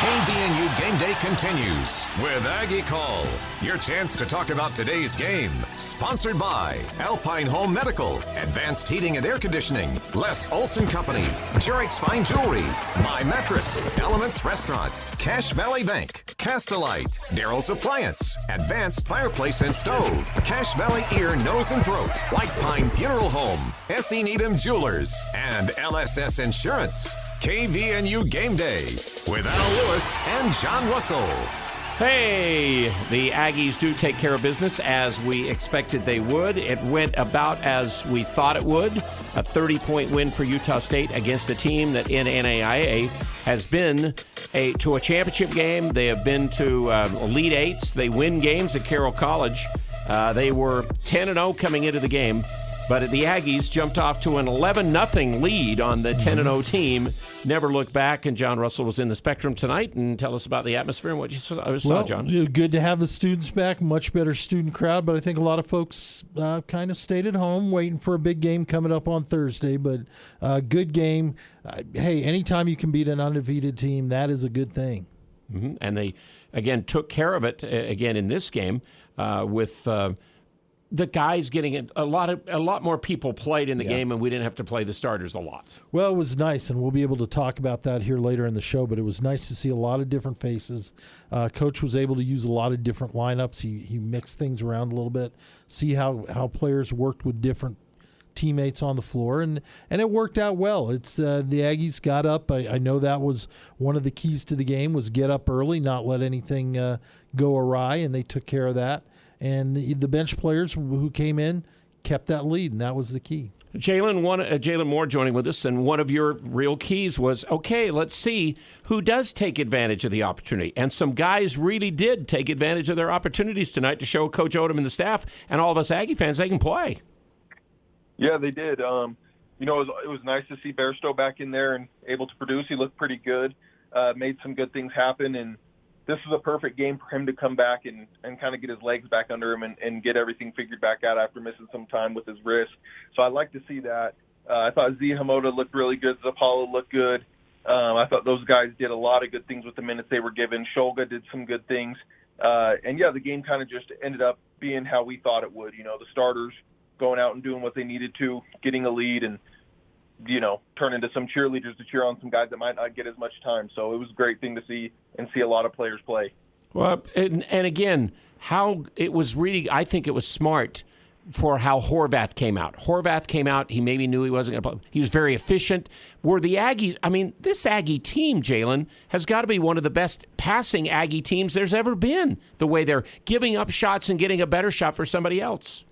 KVNU Game Day continues with Aggie Call. Your chance to talk about today's game. Sponsored by Alpine Home Medical, Advanced Heating and Air Conditioning, Les Olson Company, Jarek's Fine Jewelry, My Mattress, Elements Restaurant, Cache Valley Bank, Castelite, Daryl's Appliance, Advanced Fireplace and Stove, Cache Valley Ear, Nose and Throat, White Pine Funeral Home, S.E. Needham Jewelers, and LSS Insurance. KVNU Game Day with Al Lewis and John Russell. Hey, the Aggies do take care of business as we expected they would. It went about as we thought it would. A 30-point win for Utah State against a team that in NAIA has been to a championship game. They have been to Elite Eights. They win games at Carroll College. They were 10-0 coming into the game. But the Aggies jumped off to an 11-0 lead on the 10-0 team. Never looked back, and John Russell was in the Spectrum tonight. And tell us about the atmosphere and what you saw, John. Good to have the students back. Much better student crowd, but I think a lot of folks kind of stayed at home waiting for a big game coming up on Thursday. But good game. Hey, anytime you can beat an undefeated team, that is a good thing. Mm-hmm. And they, again, took care of it, again, in this game with the guys getting a lot more people played in the game, and we didn't have to play the starters a lot. Well, it was nice, and we'll be able to talk about that here later in the show, but it was nice to see a lot of different faces. Coach was able to use a lot of different lineups. He mixed things around a little bit, see how players worked with different teammates on the floor, and it worked out well. It's the Aggies got up. I know that was one of the keys to the game, was get up early, not let anything go awry, and they took care of that. And the bench players who came in kept that lead, and that was the key. Jalen Moore joining with us, and one of your real keys was, okay, let's see who does take advantage of the opportunity. And some guys really did take advantage of their opportunities tonight to show Coach Odom and the staff and all of us Aggie fans they can play. Yeah, they did. It was nice to see Bairstow back in there and able to produce. He looked pretty good, made some good things happen, and this was a perfect game for him to come back and kind of get his legs back under him and get everything figured back out after missing some time with his wrist. So I'd like to see that. I thought Zee Hamoda looked really good. Zapala looked good. I thought those guys did a lot of good things with the minutes they were given. Shulga did some good things. The game kind of just ended up being how we thought it would. The starters going out and doing what they needed to, getting a lead, and turn into some cheerleaders to cheer on some guys that might not get as much time. So it was a great thing to see and see a lot of players play. Well, and again, how it was really, I think it was smart for how Horvath came out. Horvath came out. He maybe knew he wasn't going to play. He was very efficient. Were the Aggies, this Aggie team, Jalen, has got to be one of the best passing Aggie teams there's ever been, the way they're giving up shots and getting a better shot for somebody else.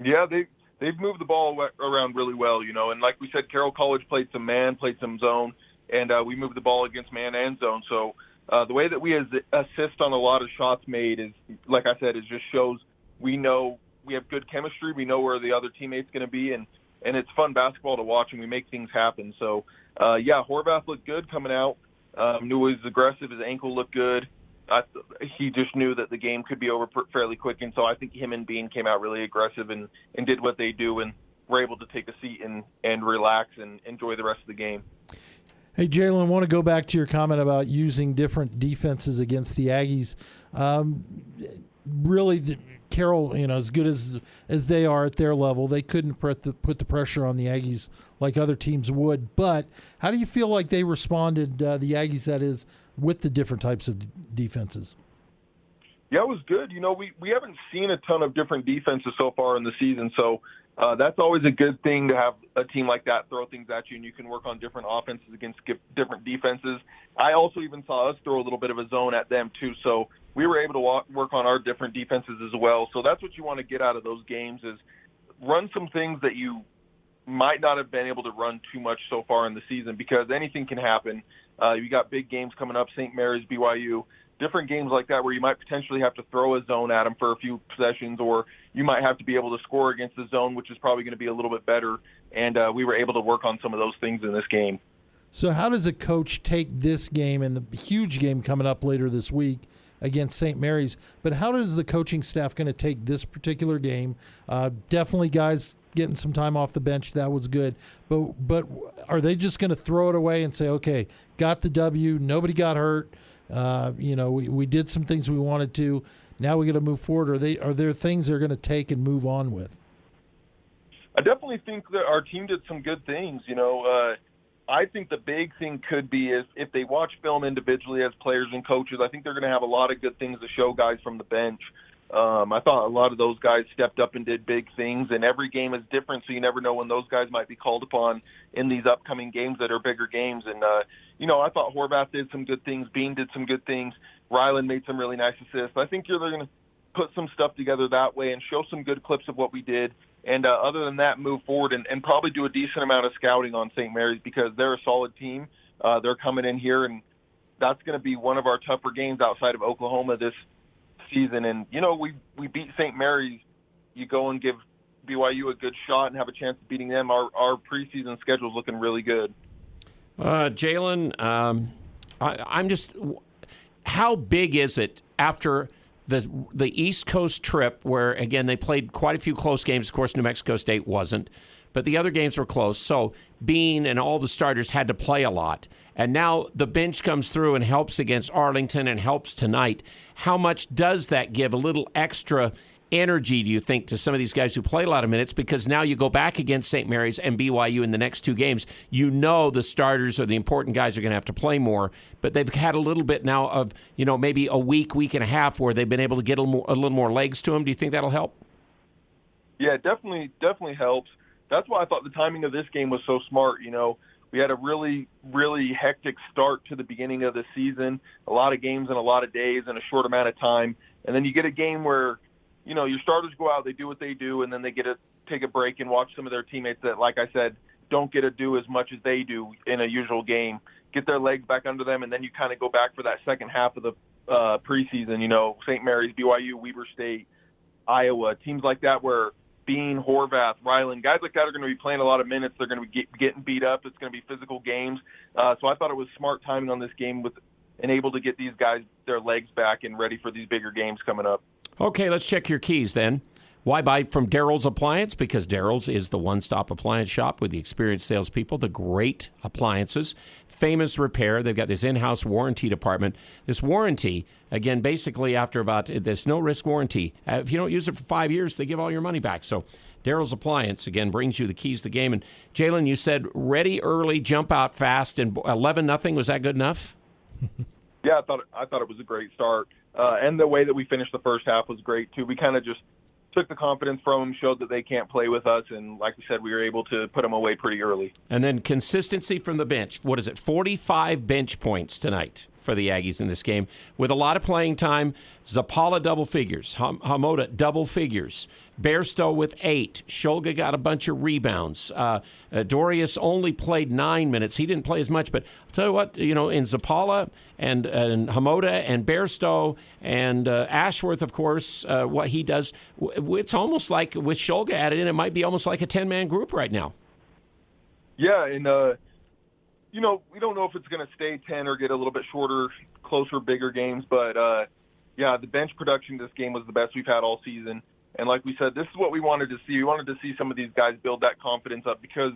Yeah, they've moved the ball around really well, and like we said, Carroll College played some man, played some zone, and we moved the ball against man and zone. So the way that we assist on a lot of shots made is, like I said, it just shows we know we have good chemistry. We know where the other teammate's going to be, and it's fun basketball to watch, and we make things happen. So, Horvath looked good coming out. Knew he was aggressive. His ankle looked good. He just knew that the game could be over fairly quick, and so I think him and Bean came out really aggressive and did what they do, and were able to take a seat and relax and enjoy the rest of the game. Hey, Jalen, I want to go back to your comment about using different defenses against the Aggies. Carroll, as good as they are at their level, they couldn't put the pressure on the Aggies like other teams would. But how do you feel like they responded, the Aggies, that is, with the different types of defenses? Yeah, it was good. We haven't seen a ton of different defenses so far in the season, so that's always a good thing to have a team like that throw things at you, and you can work on different offenses against different defenses. I also even saw us throw a little bit of a zone at them too, so we were able to work on our different defenses as well. So that's what you want to get out of those games, is run some things that you might not have been able to run too much so far in the season, because anything can happen. You got big games coming up, St. Mary's, BYU, different games like that where you might potentially have to throw a zone at them for a few possessions, or you might have to be able to score against the zone, which is probably going to be a little bit better. And we were able to work on some of those things in this game. So how does a coach take this game and the huge game coming up later this week against St. Mary's, but how does the coaching staff going to take this particular game? Definitely guys getting some time off the bench. That was good. But are they just going to throw it away and say, okay, got the W, nobody got hurt, we did some things we wanted to, now we got to move forward? Are there things they're going to take and move on with? I definitely think that our team did some good things. I think the big thing could be is if they watch film individually as players and coaches, I think they're going to have a lot of good things to show guys from the bench. I thought a lot of those guys stepped up and did big things, and every game is different, so you never know when those guys might be called upon in these upcoming games that are bigger games. And, I thought Horvath did some good things. Bean did some good things. Ryland made some really nice assists. I think they're going to put some stuff together that way and show some good clips of what we did. And other than that, move forward and probably do a decent amount of scouting on St. Mary's because they're a solid team. They're coming in here, and that's going to be one of our tougher games outside of Oklahoma this season. And, we beat St. Mary's. You go and give BYU a good shot and have a chance of beating them. Our preseason schedule is looking really good. Jalen, I'm just – how big is it after – the East Coast trip where, again, they played quite a few close games. Of course, New Mexico State wasn't. But the other games were close. So Bean and all the starters had to play a lot. And now the bench comes through and helps against Arlington and helps tonight. How much does that give a little extra energy, do you think, to some of these guys who play a lot of minutes? Because now you go back against St. Mary's and BYU in the next two games. The starters or the important guys are going to have to play more. But they've had a little bit now of, maybe a week and a half where they've been able to get a little more legs to them. Do you think that'll help? Yeah, definitely helps. That's why I thought the timing of this game was so smart. We had a really, really hectic start to the beginning of the season, a lot of games in a lot of days in a short amount of time. And then you get a game where, your starters go out, they do what they do, and then they get to take a break and watch some of their teammates that, like I said, don't get to do as much as they do in a usual game, get their legs back under them, and then you kind of go back for that second half of the preseason, St. Mary's, BYU, Weber State, Iowa, teams like that where Bean, Horvath, Ryland, guys like that are going to be playing a lot of minutes. They're going to be getting beat up. It's going to be physical games. So I thought it was smart timing on this game and able to get these guys their legs back and ready for these bigger games coming up. Okay, let's check your keys then. Why buy from Daryl's Appliance? Because Daryl's is the one-stop appliance shop with the experienced salespeople, the great appliances, famous repair. They've got this in-house warranty department. This warranty, again, basically after this no-risk warranty. If you don't use it for 5 years, they give all your money back. So Daryl's Appliance, again, brings you the keys to the game. And Jalen, you said ready early, jump out fast, and 11-0. Was that good enough? Yeah, I thought it was a great start. And the way that we finished the first half was great, too. We kind of just took the confidence from them, showed that they can't play with us, and like we said, we were able to put them away pretty early. And then consistency from the bench. What is it, 45 bench points tonight for the Aggies in this game, with a lot of playing time. Zapala double figures, Hamoda double figures, Bairstow with 8, Shulga got a bunch of rebounds. Dorius only played 9 minutes. He didn't play as much, but I'll tell you what, in Zapala and Hamoda and Bairstow and Ashworth, of course, what he does, it's almost like with Shulga added in, it might be almost like a 10-man group right now. Yeah, and we don't know if it's going to stay 10 or get a little bit shorter, closer, bigger games. But, the bench production this game was the best we've had all season. And like we said, this is what we wanted to see. We wanted to see some of these guys build that confidence up because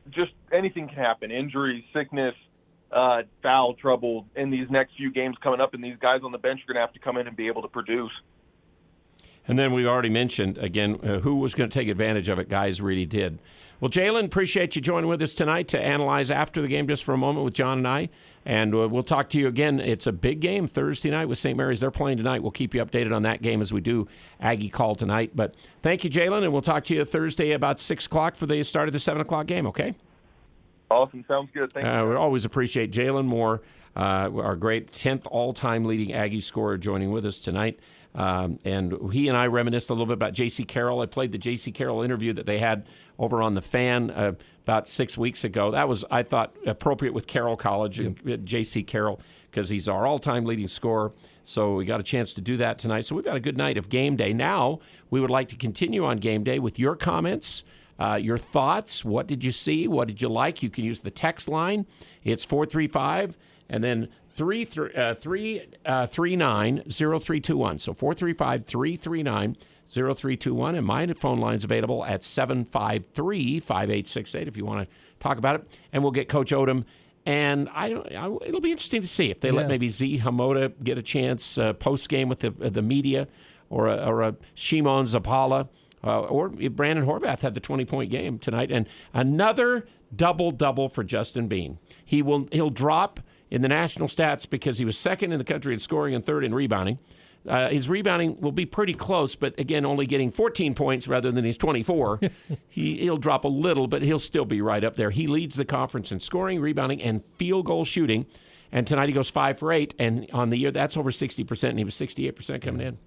just anything can happen. Injuries, sickness, foul trouble in these next few games coming up, and these guys on the bench are going to have to come in and be able to produce. And then we already mentioned, again, who was going to take advantage of it. Guys really did. Well, Jalen, appreciate you joining with us tonight to analyze after the game just for a moment with John and I. And we'll talk to you again. It's a big game Thursday night with St. Mary's. They're playing tonight. We'll keep you updated on that game as we do Aggie Call tonight. But thank you, Jalen, and we'll talk to you Thursday about 6 o'clock for the start of the 7 o'clock game, okay? Awesome. Sounds good. Thank you. We always appreciate Jalen Moore, our great 10th all-time leading Aggie scorer, joining with us tonight. And he and I reminisced a little bit about J.C. Carroll. I played the J.C. Carroll interview that they had over on the Fan about 6 weeks ago. That was, I thought, appropriate with Carroll College and J.C. Carroll because he's our all-time leading scorer. So we got a chance to do that tonight. So we've got a good night of game day. Now we would like to continue on game day with your comments, your thoughts. What did you see? What did you like? You can use the text line. It's 435 and then 339-0321. So 435-339-0321. 0321. And my phone line's available at 753-5868 if you want to talk about it. And we'll get Coach Odom. And it'll be interesting to see if they let maybe Zee Hamoda get a chance post-game with the media, or a Shimon Zapala, or Brandon Horvath had the 20-point game tonight. And another double-double for Justin Bean. He'll drop in the national stats because he was second in the country in scoring and third in rebounding. His rebounding will be pretty close, but again, only getting 14 points rather than his 24. He'll drop a little, but he'll still be right up there. He leads the conference in scoring, rebounding, and field goal shooting. And tonight he goes 5 for 8, and on the year that's over 60%, and he was 68% coming in.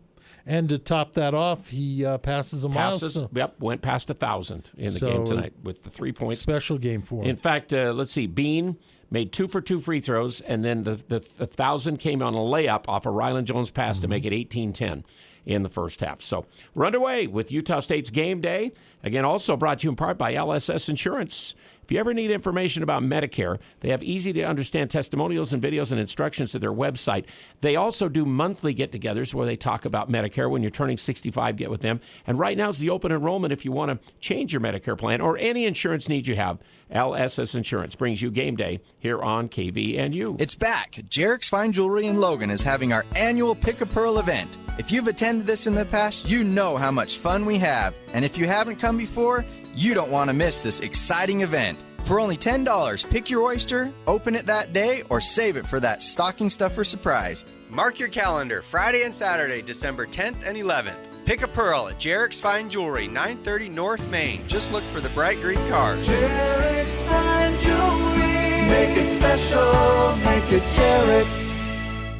And to top that off, he passes a milestone. Yep, went past 1,000 in the game tonight with the 3 points. Special game for him. In fact, let's see, Bean made 2 for 2 free throws, and then the 1,000 came on a layup off a Rylan Jones pass to make it 18-10 in the first half. So we're underway with Utah State's game day. Again, also brought to you in part by LSS Insurance. If you ever need information about Medicare, they have easy-to-understand testimonials and videos and instructions at their website. They also do monthly get-togethers where they talk about Medicare. When you're turning 65, get with them. And right now is the open enrollment if you want to change your Medicare plan or any insurance needs you have. LSS Insurance brings you game day here on KVNU. It's back. Jarek's Fine Jewelry in Logan is having our annual Pick a Pearl event. If you've attended this in the past, you know how much fun we have. And if you haven't come before, you don't want to miss this exciting event. For only $10, pick your oyster, open it that day, or save it for that stocking stuffer surprise. Mark your calendar, Friday and Saturday, December 10th and 11th. Pick a Pearl at Jarek's Fine Jewelry, 930 North Main. Just look for the bright green cars. Jarek's Fine Jewelry. Make it special, make it Jarek's.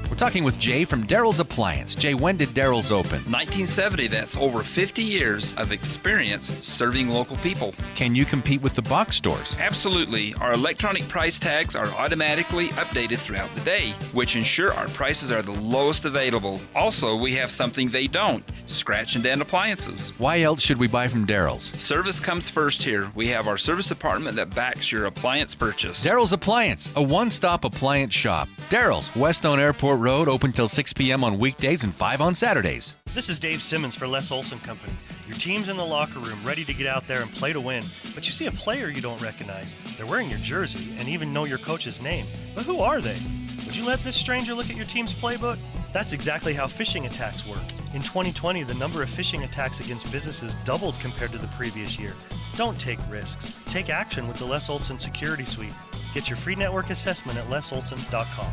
We're talking with Jay from Daryl's Appliance. Jay, when did Daryl's open? 1970. That's over 50 years of experience serving local people. Can you compete with the box stores? Absolutely. Our electronic price tags are automatically updated throughout the day, which ensure our prices are the lowest available. Also, we have something they don't: scratch and dent appliances. Why else should we buy from Daryl's? Service comes first here. We have our service department that backs your appliance purchase. Daryl's Appliance, a one-stop appliance shop. Daryl's, Westone Airport Road, open till 6 p.m. on weekdays and 5 on Saturdays. This is Dave Simmons for Les Olson Company. Your team's in the locker room ready to get out there and play to win, but you see a player you don't recognize. They're wearing your jersey and even know your coach's name. But who are they? Would you let this stranger look at your team's playbook? That's exactly how phishing attacks work. In 2020, the number of phishing attacks against businesses doubled compared to the previous year. Don't take risks. Take action with the Les Olson Security Suite. Get your free network assessment at lesolson.com.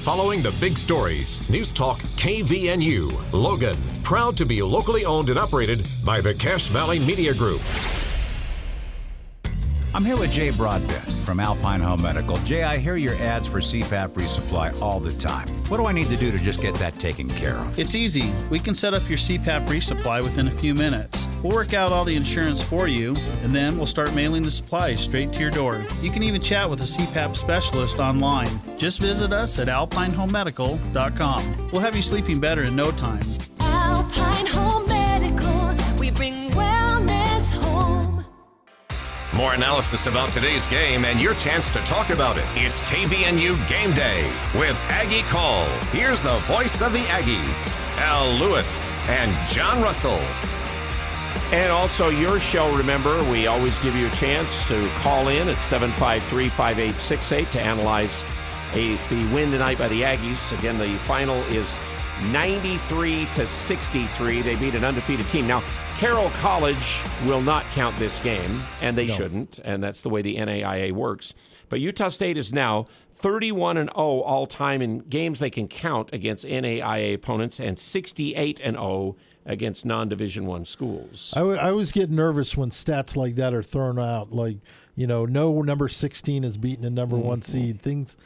Following the big stories, News Talk KVNU, Logan, proud to be locally owned and operated by the Cache Valley Media Group. I'm here with Jay Broadbent from Alpine Home Medical. Jay, I hear your ads for CPAP resupply all the time. What do I need to do to just get that taken care of? It's easy. We can set up your CPAP resupply within a few minutes. We'll work out all the insurance for you, and then we'll start mailing the supplies straight to your door. You can even chat with a CPAP specialist online. Just visit us at alpinehomemedical.com. We'll have you sleeping better in no time. Alpine Home Medical. We bring wellness home. More analysis about today's game and your chance to talk about it. It's KVNU Game Day with Aggie Call. Here's the voice of the Aggies, Al Lewis and John Russell. And also your show, remember, we always give you a chance to call in at 753-5868 to analyze the win tonight by the Aggies. Again, the final is 93-63. They beat an undefeated team. Now, Carroll College will not count this game, and they shouldn't, and that's the way the NAIA works. But Utah State is now 31-0 all-time in games they can count against NAIA opponents, and 68-0 against non-Division I schools. I always get nervous when stats like that are thrown out, like, no number 16 is beating a number one seed. Things.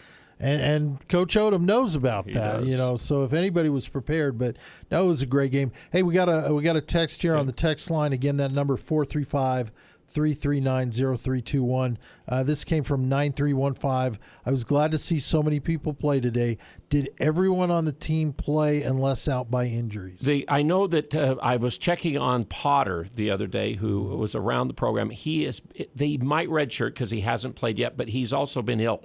And Coach Odom knows about that, so if anybody was prepared, but that was a great game. Hey, we got a text here on the text line. Again, that number 435-339-0321. This came from 9315. I was glad to see so many people play today. Did everyone on the team play unless out by injuries? I know that I was checking on Potter the other day, who was around the program. They might redshirt because he hasn't played yet, but he's also been ill.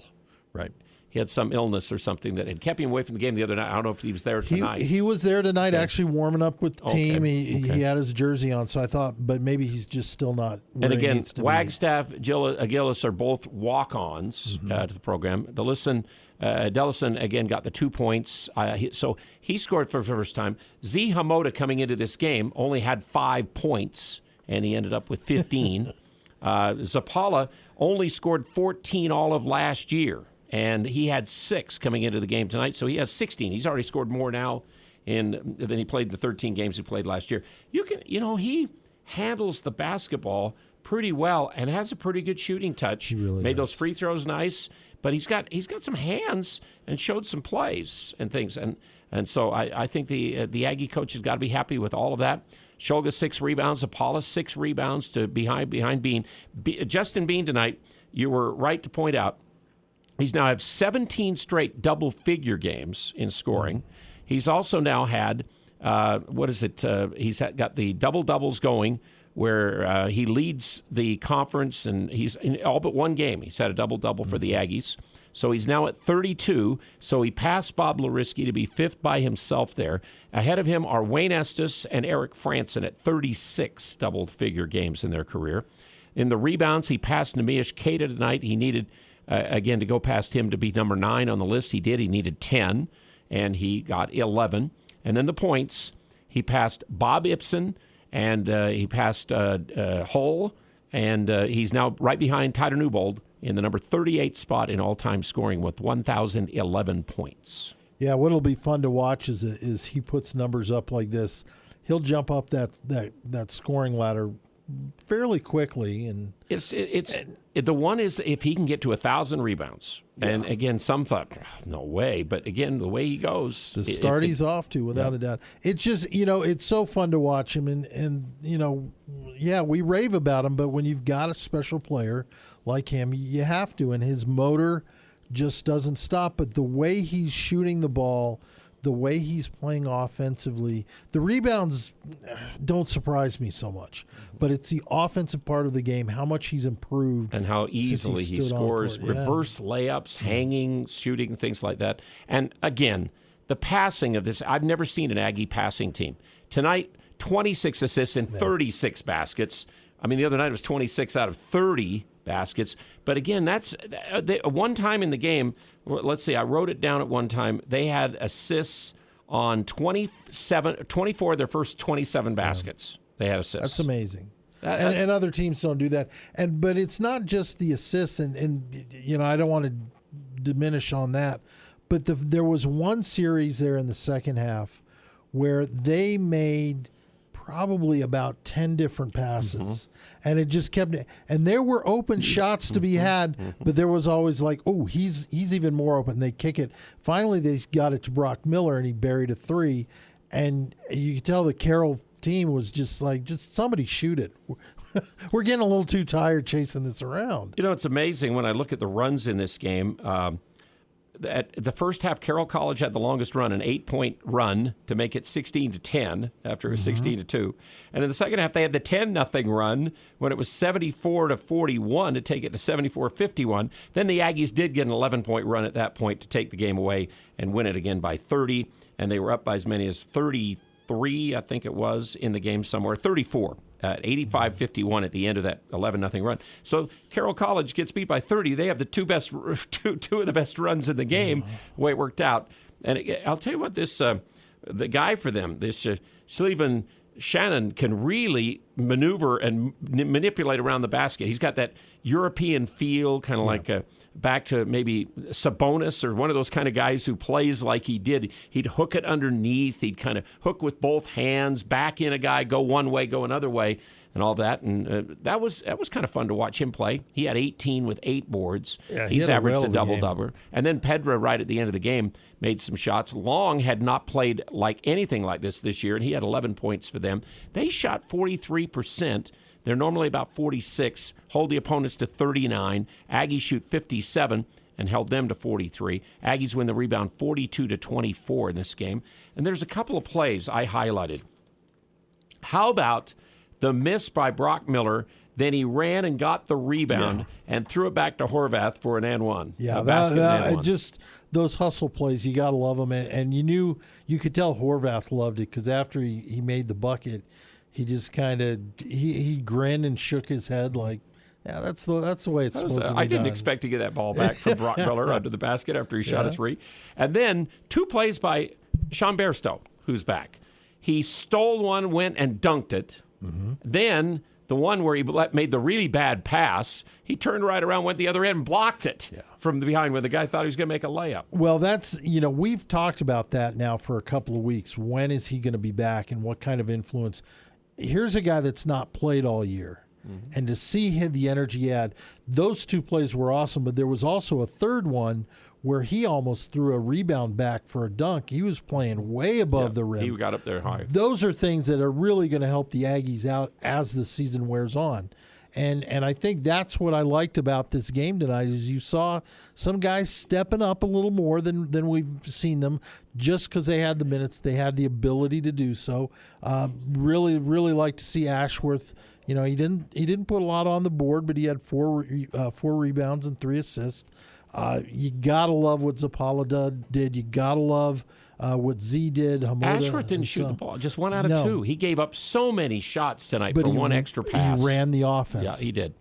Right. he had some illness or something that had kept him away from the game the other night. I don't know if he was there tonight. He was there tonight, actually warming up with the team. Okay. He had his jersey on, so I thought, but maybe he's just still not where and he again, needs to Wagstaff, Gillis are both walk-ons to the program. Dellison, again, got the 2 points. So he scored for the first time. Zee Hamoda, coming into this game, only had 5 points, and he ended up with 15. Zapala only scored 14 all of last year, and he had 6 coming into the game tonight, so he has 16. He's already scored more now than he played the 13 games he played last year. He handles the basketball pretty well and has a pretty good shooting touch. He really made does. those free throws nice, but he's got some hands and showed some plays and things, and so I think the Aggie coach has got to be happy with all of that. Shulga 6 rebounds, Apollo 6 rebounds to behind Bean. Justin Bean tonight, you were right to point out, he's now have 17 straight double-figure games in scoring. He's also now had, he's got the double-doubles going where he leads the conference, and he's in all but one game. He's had a double-double for the Aggies. So he's now at 32. So he passed Bob Lariski to be 5th by himself there. Ahead of him are Wayne Estes and Eric Franson at 36 double-figure games in their career. In the rebounds, he passed Neemias Queta tonight. He needed, again, to go past him to be number 9 on the list. He did. He needed 10, and he got 11. And then the points, he passed Bob Ibsen, and he passed Hull, and he's now right behind Tyler Newbold in the number 38 spot in all-time scoring with 1,011 points. Yeah, what'll be fun to watch is he puts numbers up like this. He'll jump up that scoring ladder fairly quickly, and the one is if he can get to 1,000 rebounds. Yeah. And again, some thought, no way, but again, the way he goes, the start he's off to, without a doubt. It's just it's so fun to watch him, and we rave about him, but when you've got a special player like him, you have to, and his motor just doesn't stop. But the way he's shooting the ball, the way he's playing offensively, the rebounds don't surprise me so much. But it's the offensive part of the game, how much he's improved. And how easily he scores, reverse layups, hanging, shooting, things like that. And again, the passing of this, I've never seen an Aggie passing team. Tonight, 26 assists and 36 baskets. I mean, the other night it was 26 out of 30 baskets. But again, that's one time in the game, let's see, I wrote it down at one time, they had assists on 24 of their first 27 baskets. They had assists. That's amazing. And other teams don't do that. But it's not just the assists, and I don't want to diminish on that, but there was one series there in the second half where they made probably about 10 different passes, and it just kept, and there were open shots to be had, but there was always like, oh, he's even more open. They kick it. Finally, they got it to Brock Miller, and he buried a 3, and you could tell the Carroll team was just somebody shoot it. We're getting a little too tired chasing this around. It's amazing when I look at the runs in this game. At the first half, Carroll College had the longest run, an 8-point run to make it 16-10 after it was 16-2. And in the second half, they had the 10-0 run when it was 74-41 to take it to 74-51. Then the Aggies did get an 11-point run at that point to take the game away and win it again by 30. And they were up by as many as 33, I think it was, in the game somewhere, 34. 85-51 at the end of that 11-0 run. So Carroll College gets beat by 30. They have the two of the best runs in the game, the way it worked out. And I'll tell you what, the guy for them, this Sullivan Shannon, can really maneuver and manipulate around the basket. He's got that European feel, kind of like back to maybe Sabonis or one of those kind of guys who plays like he did. He'd hook it underneath. He'd kind of hook with both hands, back in a guy, go one way, go another way, and all that. And that was kind of fun to watch him play. He had 18 with 8 boards. Yeah, he's averaged a double-double. And then Pedra, right at the end of the game, made some shots. Long had not played like anything like this year, and he had 11 points for them. They shot 43%. They're normally about 46, hold the opponents to 39. Aggies shoot 57 and held them to 43. Aggies win the rebound 42-24 in this game. And there's a couple of plays I highlighted. How about the miss by Brock Miller Then he ran and got the rebound and threw it back to Horvath for an and one. Yeah, just those hustle plays, you got to love them. And you could tell Horvath loved it because after he made the bucket, he just kind of he grinned and shook his head like, yeah, that's the way it's supposed to be. I didn't done. expect to get that ball back from Brock Miller under the basket after he shot a three. And then 2 plays by Sean Bairstow, who's back. He stole one, went and dunked it. Mm-hmm. Then the one where he made the really bad pass, he turned right around, went the other end, and blocked it from the behind when the guy thought he was going to make a layup. Well, that's, we've talked about that now for a couple of weeks. When is he going to be back and what kind of influence? Here's a guy that's not played all year. Mm-hmm. And to see the energy he had, those 2 plays were awesome, but there was also a third one where he almost threw a rebound back for a dunk. He was playing way above the rim. He got up there high. Those are things that are really going to help the Aggies out as the season wears on. And I think that's what I liked about this game tonight is you saw some guys stepping up a little more than we've seen them just because they had the minutes. They had the ability to do so. Really, really like to see Ashworth. He didn't put a lot on the board, but he had 4 rebounds and 3 assists. You got to love what Zapala did. You got to love what Zee did. Hamoda, Ashworth didn't shoot the ball. Just 1 out of 2. He gave up so many shots tonight for 1 extra pass. He ran the offense. Yeah, he did.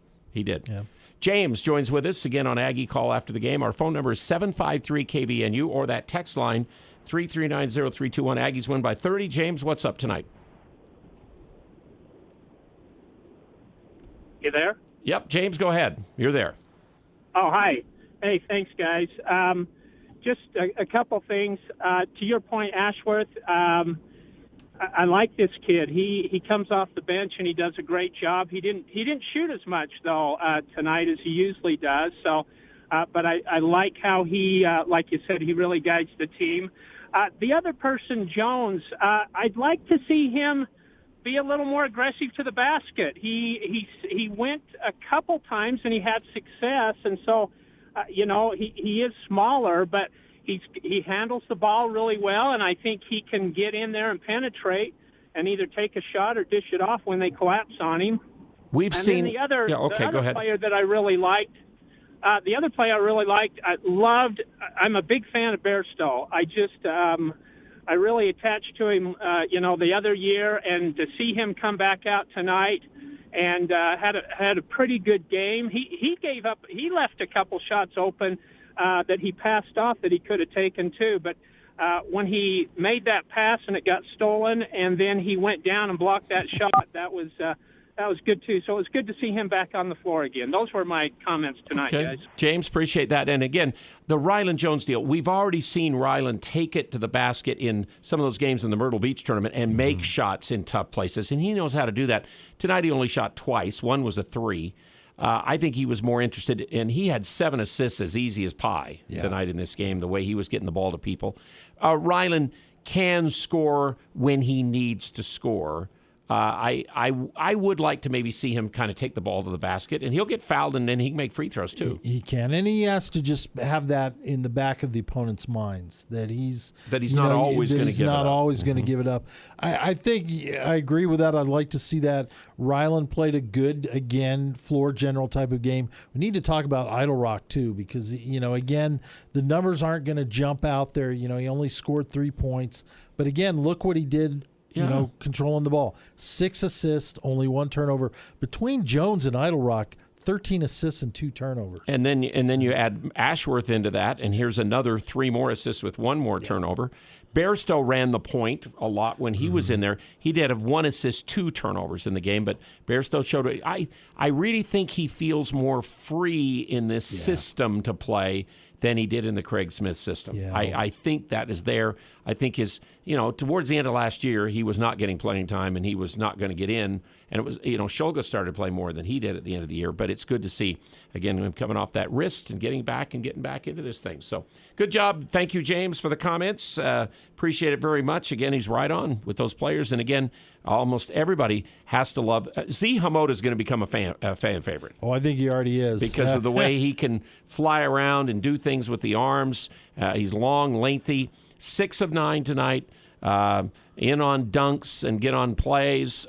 Yeah. James joins with us again on Aggie Call after the game. Our phone number is 753-KVNU or that text line 3390321. Aggies win by 30. James, what's up tonight? You there? Yep, James, go ahead. You're there. Oh, hi. Hey, thanks, guys. Just a couple things. To your point, Ashworth, I like this kid. He comes off the bench and he does a great job. He didn't shoot as much though tonight as he usually does. So, but I like how he, like you said, he really guides the team. The other person, Jones, I'd like to see him be a little more aggressive to the basket. He went a couple times and he had success, and so. He is smaller, but he handles the ball really well, and I think he can get in there and penetrate and either take a shot or dish it off when they collapse on him. We've seen the other, go ahead. Player that I really liked. The other player I really liked, I'm a big fan of Bairstow. I really attached to him, the other year, and to see him come back out tonight. And had a pretty good game. He left a couple shots open that he passed off that he could have taken too. But when he made that pass and it got stolen, and then he went down and blocked that shot, that was good too. So it was good to see him back on the floor again. Those were my comments tonight, guys. James, appreciate that. And again, the Ryland Jones deal. We've already seen Ryland take it to the basket in some of those games in the Myrtle Beach tournament and make shots in tough places, and he knows how to do that. Tonight he only shot twice. One was a 3. I think he was more interested, and he had 7 assists as easy as pie tonight in this game, the way he was getting the ball to people. Ryland can score when he needs to score. I would like to maybe see him kind of take the ball to the basket, and he'll get fouled, and then he can make free throws too. He can, and he has to just have that in the back of the opponent's minds that he's not always going to give it up. Not always going to give it up. I think I agree with that. I'd like to see that. Ryland played a good, again, floor general type of game. We need to talk about Idle Rock too, because again, the numbers aren't going to jump out there. He only scored 3 points, but again, look what he did. Controlling the ball. 6 assists, only 1 turnover. Between Jones and Idle Rock, 13 assists and 2 turnovers. And then you add Ashworth into that, and here's another 3 more assists with 1 more turnover. Bairstow ran the point a lot when he was in there. He did have 1 assist, 2 turnovers in the game, but Bairstow showed it. I really think he feels more free in this system to play than he did in the Craig Smith system. Yeah. I think that is there. I think towards the end of last year, he was not getting playing time and he was not going to get in. And it was, Shulga started to play more than he did at the end of the year. But it's good to see, again, him coming off that wrist and getting back into this thing. So good job. Thank you, James, for the comments. Appreciate it very much. Again, he's right on with those players. And again, almost everybody has to love. Zee Hamoda is going to become a fan favorite. Oh, I think he already is. Because of the way he can fly around and do things with the arms. He's long, lengthy. 6 of 9 tonight. In on dunks and get on plays.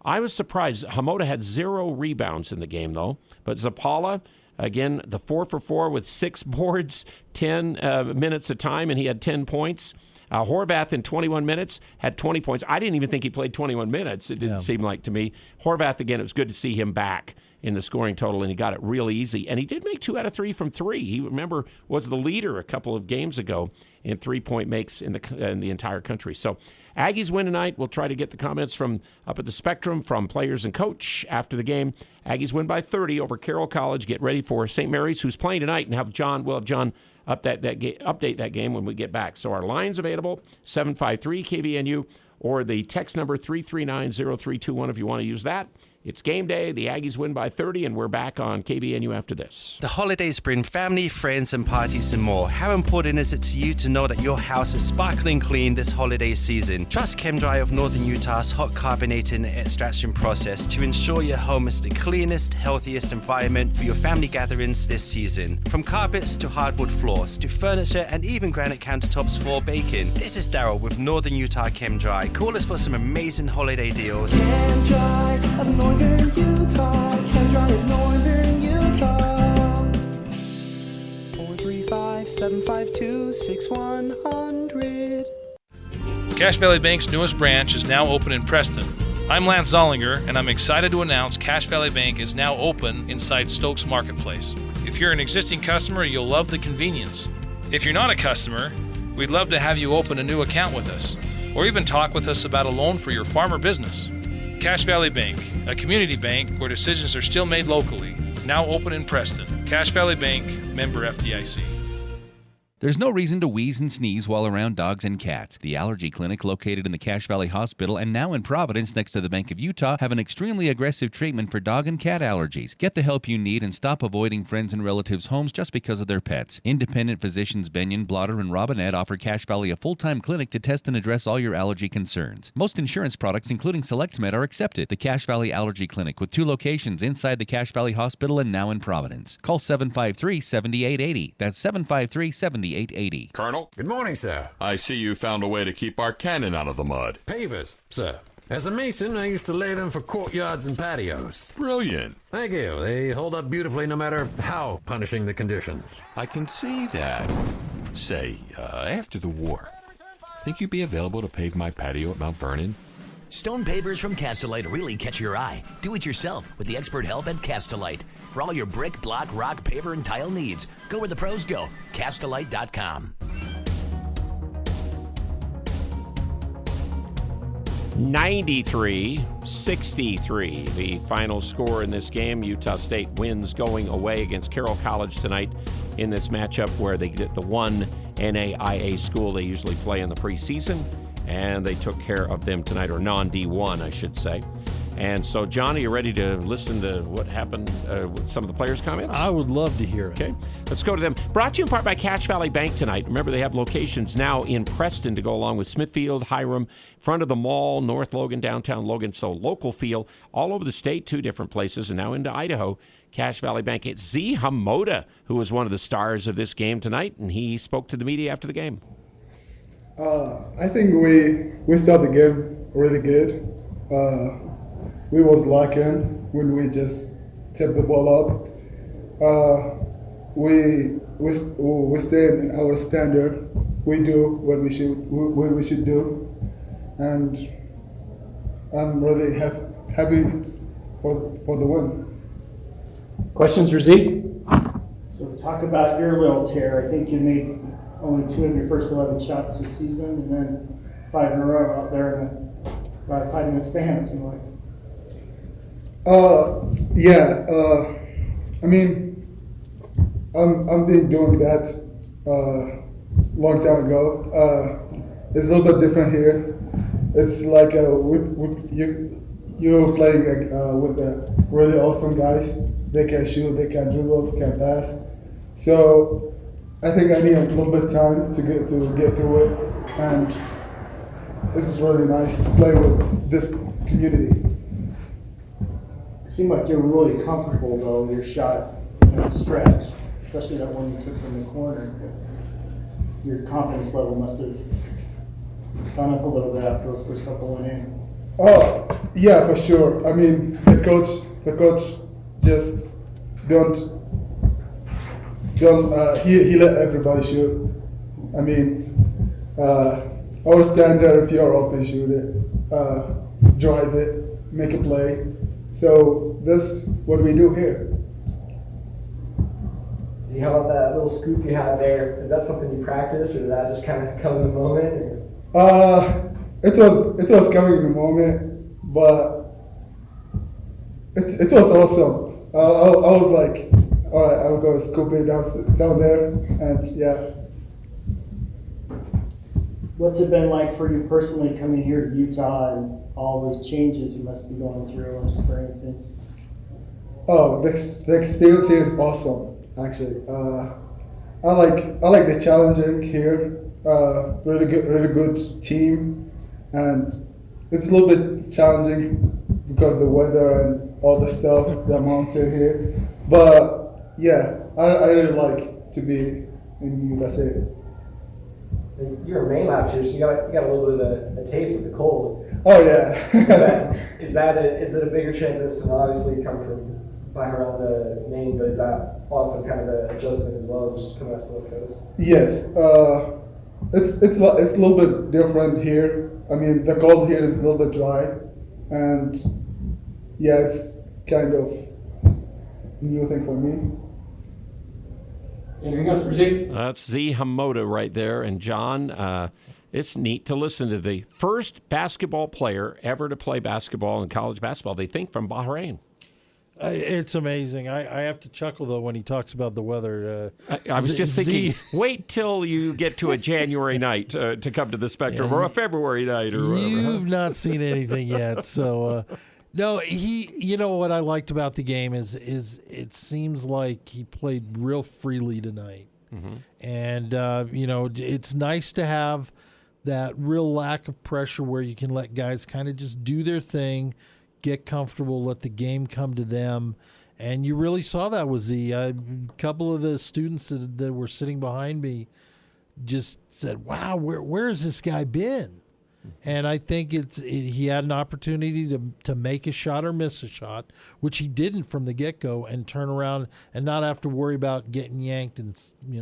I was surprised. Hamoda had 0 rebounds in the game, though. But Zapala, again, the 4 for 4 with 6 boards, 10 minutes of time, and he had 10 points. Horvath in 21 minutes had 20 points. I didn't even think he played 21 minutes. It didn't seem like to me. Horvath, again, it was good to see him back in the scoring total, and he got it real easy. And he did make 2 out of 3 from 3. He, remember, was the leader a couple of games ago in 3-point makes in the entire country. So Aggies win tonight. We'll try to get the comments from up at the Spectrum from players and coach after the game. Aggies win by 30 over Carroll College. Get ready for St. Mary's, who's playing tonight, and we'll have John update that game when we get back. So our line's available, 753-KVNU, or the text number 339-0321 if you want to use that. It's game day. The Aggies win by 30, and we're back on KVNU after this. The holidays bring family, friends, and parties and more. How important is it to you to know that your house is sparkling clean this holiday season? Trust ChemDry of Northern Utah's hot carbonating extraction process to ensure your home is the cleanest, healthiest environment for your family gatherings this season. From carpets to hardwood floors to furniture and even granite countertops for baking. This is Daryl with Northern Utah ChemDry. Call us for some amazing holiday deals. ChemDry of Northern Utah, ChemDry of Northern Utah. 435-752-6100. Cache Valley Bank's newest branch is now open in Preston. I'm Lance Zollinger, and I'm excited to announce Cache Valley Bank is now open inside Stokes Marketplace. If you're an existing customer, you'll love the convenience. If you're not a customer, we'd love to have you open a new account with us, or even talk with us about a loan for your farm or business. Cache Valley Bank, a community bank where decisions are still made locally, now open in Preston. Cache Valley Bank, member FDIC. There's no reason to wheeze and sneeze while around dogs and cats. The Allergy Clinic, located in the Cache Valley Hospital and now in Providence next to the Bank of Utah, have an extremely aggressive treatment for dog and cat allergies. Get the help you need and stop avoiding friends and relatives' homes just because of their pets. Independent physicians Benyon, Blotter, and Robinette offer Cache Valley a full-time clinic to test and address all your allergy concerns. Most insurance products, including SelectMed, are accepted. The Cache Valley Allergy Clinic, with 2 locations inside the Cache Valley Hospital and now in Providence. Call 753-7880. That's 753-7880. Colonel? Good morning, sir. I see you found a way to keep our cannon out of the mud. Pavers, sir. As a mason, I used to lay them for courtyards and patios. Brilliant. Thank you. They hold up beautifully no matter how punishing the conditions. I can see that. Say, after the war, think you'd be available to pave my patio at Mount Vernon? Stone pavers from Castellite really catch your eye. Do it yourself with the expert help at Castellite. For all your brick, block, rock, paver, and tile needs, go where the pros go. Castellite.com. 93-63, the final score in this game. Utah State wins going away against Carroll College tonight in this matchup where they get the one NAIA school they usually play in the preseason. And they took care of them tonight, or non-D1, I should say. And so, John, are you ready to listen to what happened with some of the players' comments? I would love to hear it. Okay, let's go to them. Brought to you in part by Cache Valley Bank tonight. Remember, they have locations now in Preston to go along with Smithfield, Hiram, front of the mall, North Logan, downtown Logan. So local feel all over the state, 2 different places, and now into Idaho. Cache Valley Bank. It's Zee Hamoda, who was one of the stars of this game tonight, and he spoke to the media after the game. I think we started the game really good. We was lacking when we just tipped the ball up. We stayed in our standard. We do what we should do, and I'm really happy for the win. Questions for Zee? So talk about your little tear. I think you made only 2 of your first 11 shots this season, and then 5 in a row out there in about a 5-minute span, it seemed like. I mean, I've been doing that long time ago. It's a little bit different here. It's like you're playing with the really awesome guys. They can shoot, they can dribble, they can pass. So I think I need a little bit of time to get through it, and this is really nice to play with this community. It seemed like you're really comfortable though with your shot in that stretch, especially that one you took from the corner. Your confidence level must have gone up a little bit after those first couple went in. Oh, yeah, for sure. I mean, the coach just don't he let everybody shoot. I mean, our standard, if you're open, shoot it, drive it, make a play. So that's what we do here. See, how about that little scoop you had there? Is that something you practice, or did that just kind of come in the moment? It was coming in the moment, but it was awesome. I was like, all right, I'm going to scoop it down there, and yeah. What's it been like for you personally coming here to Utah and all those changes you must be going through and experiencing? Oh, the experience here is awesome. Actually, I like the challenging here. Really good team, and it's a little bit challenging because of the weather and all the stuff, the amounts are here. But yeah, I really like to be in USA. You were in Maine last year, so you got a little bit of a taste of the cold. Oh yeah. is it a bigger transition? Obviously, you come from back around the Maine, but is that also kind of an adjustment as well, just coming out to the West Coast? Yes, it's a little bit different here. I mean, the cold here is a little bit dry, and yeah, it's kind of new thing for me. Anything else for Zee? That's Zee Hamoda right there. And John, it's neat to listen to the first basketball player ever to play basketball in college basketball, they think, from Bahrain. It's amazing. I have to chuckle, though, when he talks about the weather. I was just thinking, wait till you get to a January night to come to the Spectrum, or a February night, or whatever. You've not seen anything yet. So, no, you know what I liked about the game is it seems like he played real freely tonight. Mm-hmm. And, it's nice to have that real lack of pressure where you can let guys kind of just do their thing, get comfortable, let the game come to them. And you really saw that with Zee. A couple of the students that were sitting behind me just said, wow, where has this guy been? And I think he had an opportunity to make a shot or miss a shot, which he didn't from the get-go, and turn around and not have to worry about getting yanked and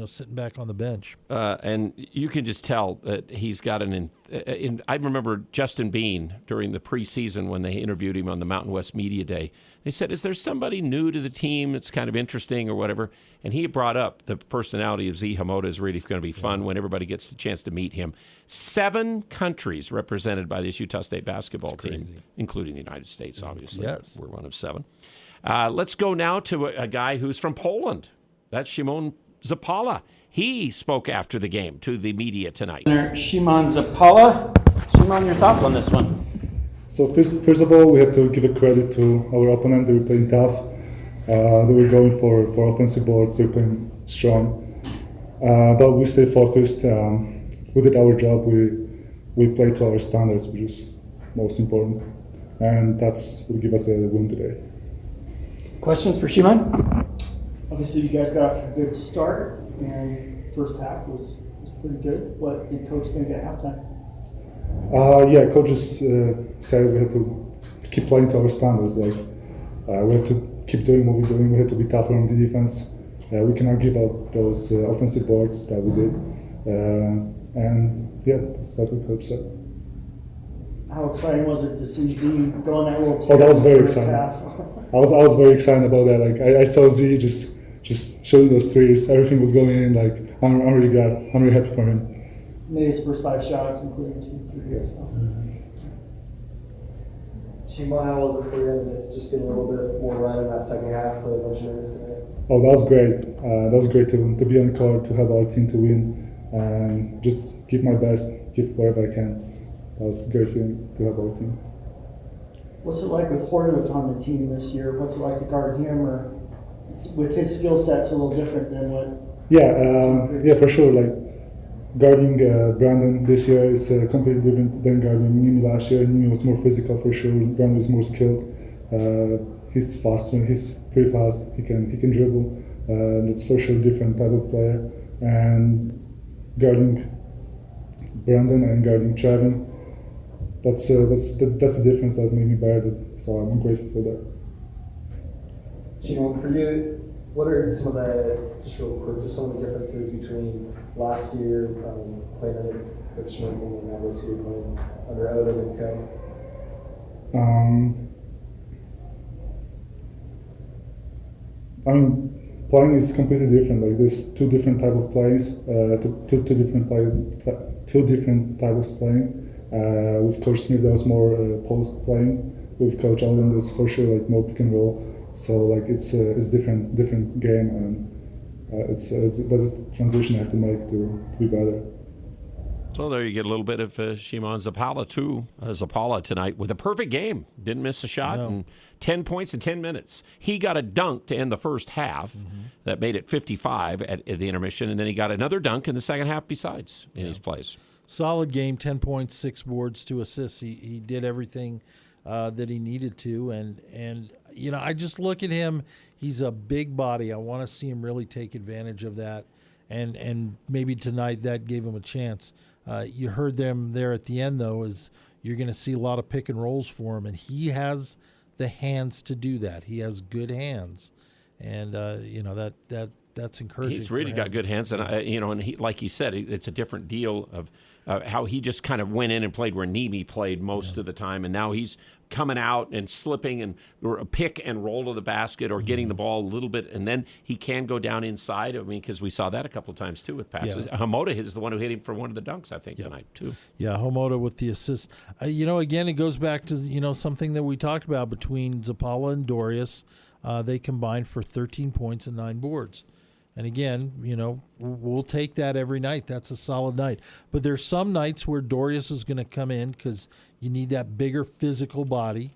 sitting back on the bench. And you can just tell that he's got I remember Justin Bean during the preseason when they interviewed him on the Mountain West Media Day. They said, is there somebody new to the team that's kind of interesting or whatever? And he brought up the personality of Zee Hamoda is really going to be fun when everybody gets the chance to meet him. 7 countries represented by this Utah State basketball team, including the United States, obviously. Yes. We're one of 7. Let's go now to a guy who's from Poland. That's Szymon Zapala. He spoke after the game to the media tonight. Szymon Zapala. Szymon, your thoughts on this one? So first of all, we have to give a credit to our opponent. They were playing tough. They were going for offensive boards. They were playing strong. But we stayed focused. We did our job. We played to our standards, which is most important. And that's what gave us a win today. Questions for Szymon? Obviously, you guys got off a good start, and first half was pretty good. What did coach think at halftime? Coaches said we have to keep playing to our standards. Like we have to keep doing what we're doing. We have to be tougher on the defense. We cannot give up those offensive boards that we did. That's what coach said. How exciting was it to see Zee go on that little tear? Oh, that was very first exciting. half? I was very excited about that. Like I saw Zee just shooting those threes. Everything was going in. Like I'm really glad. I'm really happy for him. Made his first 5 shots, including 2 threes. Szymon, how was it for you to just get a little bit more run in that second half, play a bunch of minutes tonight? Oh, that was great. That was great to be on the court, to have our team to win, and just give my best, give whatever I can. That was a great feeling to have our team. What's it like with Horowitz on the team this year? What's it like to guard him, or with his skill sets a little different than what? Yeah, for sure. Like guarding Brandon this year is completely different than guarding Nimi last year. Nimi was more physical for sure. Brandon was more skilled. He's faster. He's pretty fast. He can dribble. That's for sure a different type of player. And guarding Brandon and guarding Trevin, that's the difference that made me better. So I'm grateful for that. Shimon, for you, what are some of the, just real quick, just some of the differences between last year playing under Coach Smith and now this year playing under Odom and Co? I mean, playing is completely different. Like there's two different type of plays, two different types of playing. With Coach Smith, there was more post playing. With Coach Odom, there's for sure like more pick and roll. So like it's different game, and that's a transition I have to make to be better. So there you get a little bit of Shimon Zapala too. Zapala tonight with a perfect game. Didn't miss a shot and 10 points in 10 minutes. He got a dunk to end the first half that made it 55 at the intermission, and then he got another dunk in the second half besides in his plays. Solid game, 10 points, 6 boards, 2 assists. He did everything that he needed to, and you know, I just look at him. He's a big body. I want to see him really take advantage of that, and maybe tonight that gave him a chance. You heard them there at the end, though, is you're going to see a lot of pick and rolls for him, and he has the hands to do that. He has good hands, and you know that's encouraging. He's really got good hands, and you know, and he, like he said, it's a different deal of how he just kind of went in and played where Nimi played most of the time, and now he's coming out and slipping and or pick and roll to the basket or getting the ball a little bit, and then he can go down inside. I mean, because we saw that a couple of times too with passes. Yeah. Hamoda is the one who hit him for one of the dunks, I think, tonight too. Yeah, Hamoda with the assist. You know, again, it goes back to something that we talked about between Zapala and Dorius. They combined for 13 points and 9 boards. And again, we'll take that every night. That's a solid night. But there's some nights where Dorius is going to come in because you need that bigger physical body.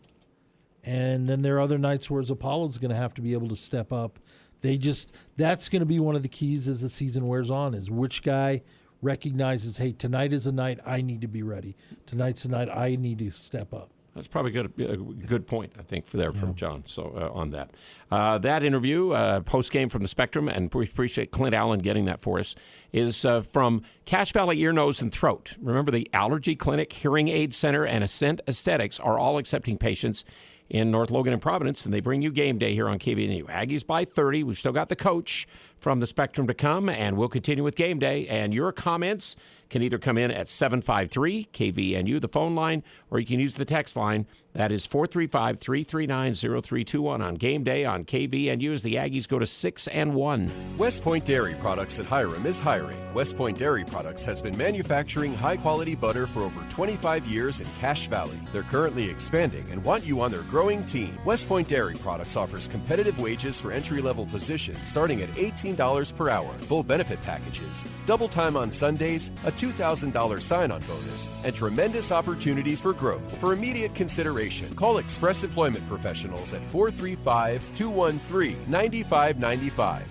And then there are other nights where Zapala is going to have to be able to step up. That's going to be one of the keys as the season wears on, is which guy recognizes, hey, tonight is a night I need to be ready. Tonight's a night I need to step up. That's probably a good point, I think, from John. So on that. That interview, post-game from the Spectrum, and we appreciate Clint Allen getting that for us, is from Cache Valley Ear, Nose, and Throat. Remember, the Allergy Clinic, Hearing Aid Center, and Ascent Aesthetics are all accepting patients in North Logan and Providence, and they bring you game day here on KVNU. Aggies by 30. We've still got the coach from the Spectrum to come, and we'll continue with game day. And your comments can either come in at 753-KVNU, the phone line, or you can use the text line. That is 435-339-0321 on game day on KVNU as the Aggies go to 6-1. West Point Dairy Products at Hiram is hiring. West Point Dairy Products has been manufacturing high-quality butter for over 25 years in Cache Valley. They're currently expanding and want you on their growing team. West Point Dairy Products offers competitive wages for entry-level positions starting at $18 per hour, full benefit packages, double time on Sundays, a $2,000 sign-on bonus, and tremendous opportunities for growth. For immediate consideration, call Express Employment Professionals at 435-213-9595.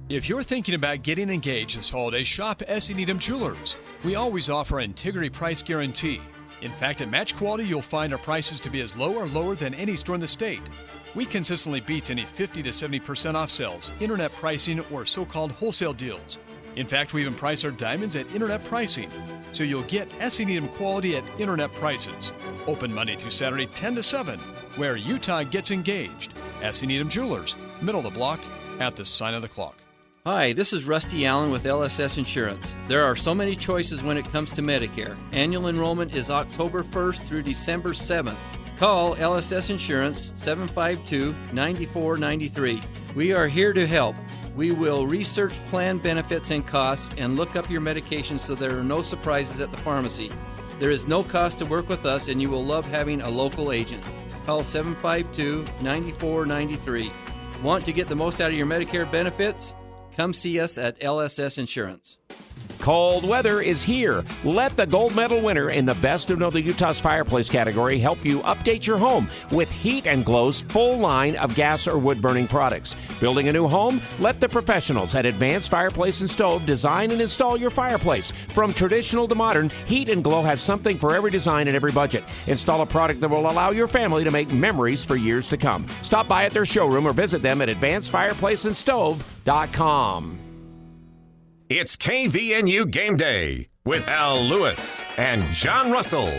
If you're thinking about getting engaged this holiday, shop S.E. Needham Jewelers. We always offer an integrity price guarantee. In fact, at Match Quality, you'll find our prices to be as low or lower than any store in the state. We consistently beat any 50 to 70% off sales, internet pricing, or so-called wholesale deals. In fact, we even price our diamonds at internet pricing. So you'll get S.E. Needham quality at internet prices. Open Monday through Saturday, 10 to 7, where Utah gets engaged. S.E. Needham Jewelers, middle of the block, at the sign of the clock. Hi, this is Rusty Allen with LSS Insurance. There are so many choices when it comes to Medicare. Annual enrollment is October 1st through December 7th. Call LSS Insurance 752-9493. We are here to help. We will research plan benefits and costs and look up your medications so there are no surprises at the pharmacy. There is no cost to work with us, and you will love having a local agent. Call 752-9493. Want to get the most out of your Medicare benefits? Come see us at LSS Insurance. Cold weather is here. Let the gold medal winner in the Best of Northern Utah's Fireplace category help you update your home with Heat and Glow's full line of gas or wood-burning products. Building a new home? Let the professionals at Advanced Fireplace and Stove design and install your fireplace. From traditional to modern, Heat and Glow has something for every design and every budget. Install a product that will allow your family to make memories for years to come. Stop by at their showroom or visit them at advancedfireplaceandstove.com. It's KVNU Game Day with Al Lewis and John Russell.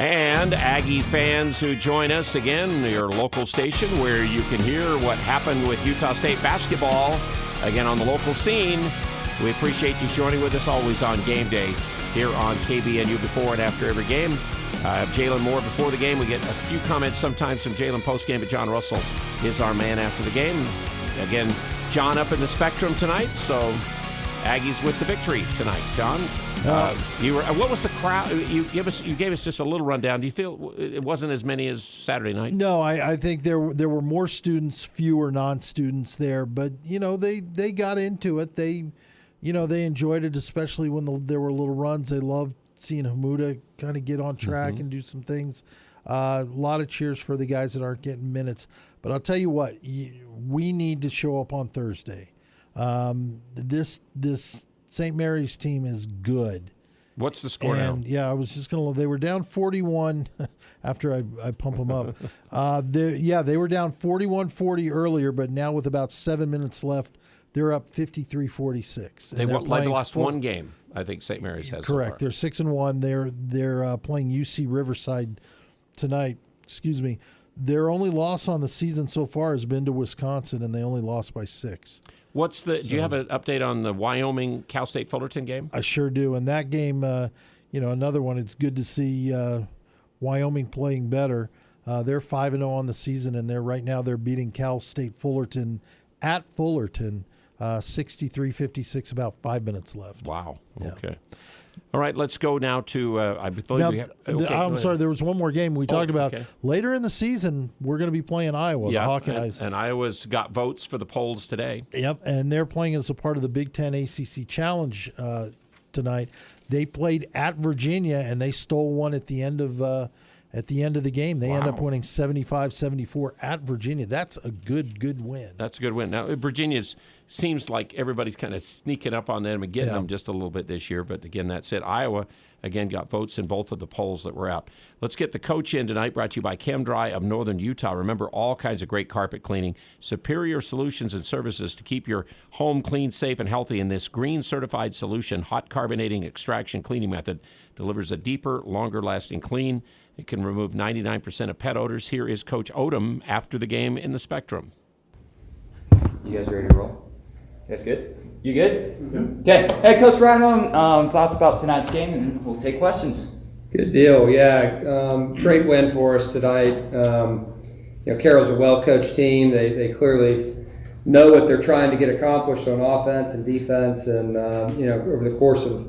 And Aggie fans who join us again, your local station where you can hear what happened with Utah State basketball again on the local scene. We appreciate you joining with us always on game day here on KBNU before and after every game. Jalen Moore before the game. We get a few comments sometimes from Jalen post-game, but John Russell is our man after the game. Again, John up in the Spectrum tonight, so Aggies with the victory tonight. John, you were. What was the crowd? You gave us just a little rundown. Do you feel it wasn't as many as Saturday night? No, I think there were more students, fewer non-students there, but they got into it. They enjoyed it, especially when there were little runs. They loved seeing Hamoda kind of get on track and do some things. A lot of cheers for the guys that aren't getting minutes. But I'll tell you what, we need to show up on Thursday. This St. Mary's team is good. What's the score now? Yeah, I was just going to – they were down 41 after I pump them up. They were down 41-40 earlier, but now with about 7 minutes left, they're up 53-46. They lost one game, I think St. Mary's has. Correct. So they're 6-1. They're playing UC Riverside tonight. Excuse me. Their only loss on the season so far has been to Wisconsin, and they only lost by 6. Do you have an update on the Wyoming Cal State Fullerton game? I sure do. And that game, another one. It's good to see Wyoming playing better. They're 5-0 on the season, and they're beating Cal State Fullerton at Fullerton. 63-56, about 5 minutes left. Wow. Yeah. Okay. All right, let's go now to I'm sorry, there was one more game we talked about. Okay. Later in the season, we're going to be playing Iowa, the Hawkeyes. And Iowa's got votes for the polls today. Yep, and they're playing as a part of the Big Ten ACC Challenge tonight. They played at Virginia, and they stole one at the end of the game. They end up winning 75-74 at Virginia. That's a good win. That's a good win. Now, Virginia's seems like everybody's kind of sneaking up on them and getting them just a little bit this year. But, again, that's it. Iowa, again, got votes in both of the polls that were out. Let's get the coach in tonight, brought to you by ChemDry of Northern Utah. Remember, all kinds of great carpet cleaning, superior solutions and services to keep your home clean, safe, and healthy. In this green-certified solution, hot carbonating extraction cleaning method delivers a deeper, longer-lasting clean. It can remove 99% of pet odors. Here is Coach Odom after the game in the Spectrum. You guys ready to roll? You guys good? You good? Okay. Hey, Coach Ryan Odom, thoughts about tonight's game, and we'll take questions. Good deal. Yeah, great win for us tonight. Carroll's a well-coached team. They clearly know what they're trying to get accomplished on offense and defense, and over the course of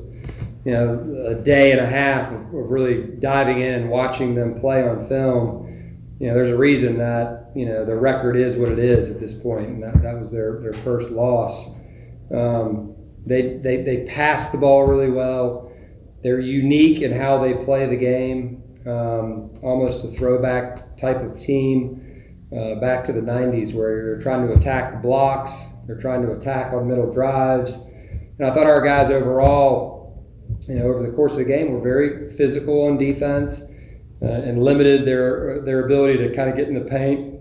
a day and a half of really diving in and watching them play on film, there's a reason that the record is what it is at this point, and that was their first loss. They pass the ball really well. They're unique in how they play the game, almost a throwback type of team back to the 90s, where you're trying to attack the blocks, they're trying to attack on middle drives. And I thought our guys overall, over the course of the game, were very physical on defense and limited their ability to kind of get in the paint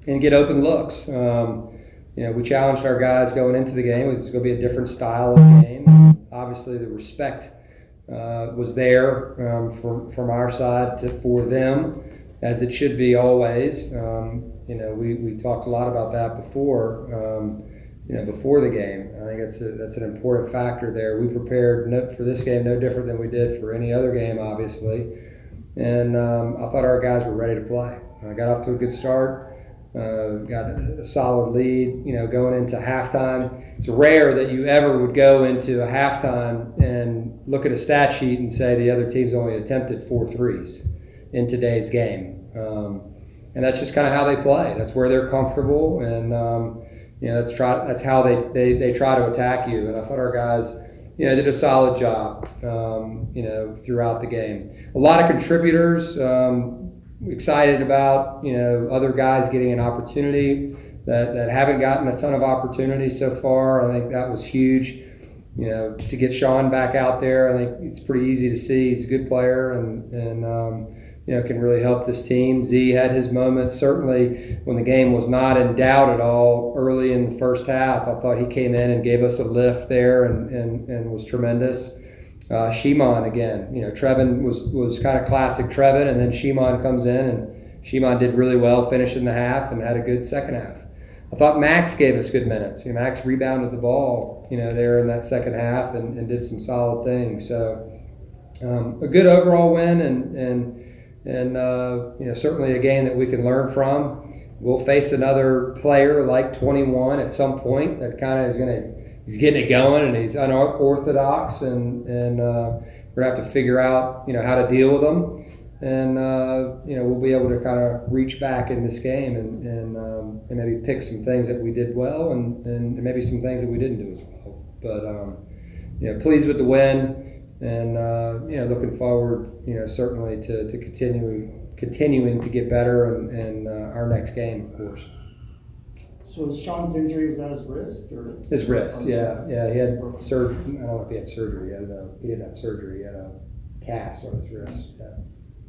and get open looks. We challenged our guys going into the game. It was going to be a different style of game. Obviously, the respect was there from our side for them, as it should be always. We talked a lot about that before the game. I think that's an important factor there. We prepared for this game no different than we did for any other game, obviously. And I thought our guys were ready to play. I got off to a good start. Got a solid lead, going into halftime. It's rare that you ever would go into a halftime and look at a stat sheet and say the other team's only attempted 4 threes in today's game. And that's just kind of how they play. That's where they're comfortable, and that's how they try to attack you. And I thought our guys, did a solid job, throughout the game. A lot of contributors. Excited about other guys getting an opportunity that haven't gotten a ton of opportunity so far. I think that was huge. To get Sean back out there, I think it's pretty easy to see he's a good player and can really help this team. Zee had his moments, certainly when the game was not in doubt at all early in the first half. I thought he came in and gave us a lift there and was tremendous. Shimon again. Trevin was kind of classic Trevin, and then Shimon comes in, and Shimon did really well, finished in the half, and had a good second half. I thought Max gave us good minutes. Max rebounded the ball, there in that second half and did some solid things. So a good overall win, and certainly a game that we can learn from. We'll face another player like 21 at some point that kind of he's getting it going, and he's unorthodox, and we're gonna have to figure out how to deal with him, and we'll be able to kind of reach back in this game and maybe pick some things that we did well and maybe some things that we didn't do as well. But pleased with the win, and looking forward certainly to continuing to get better in our next game, of course. So Sean's injury, was that his wrist? Or his wrist, yeah. He had surgery. I don't know if he had surgery. He didn't have surgery. He had a cast on his wrist. Yeah.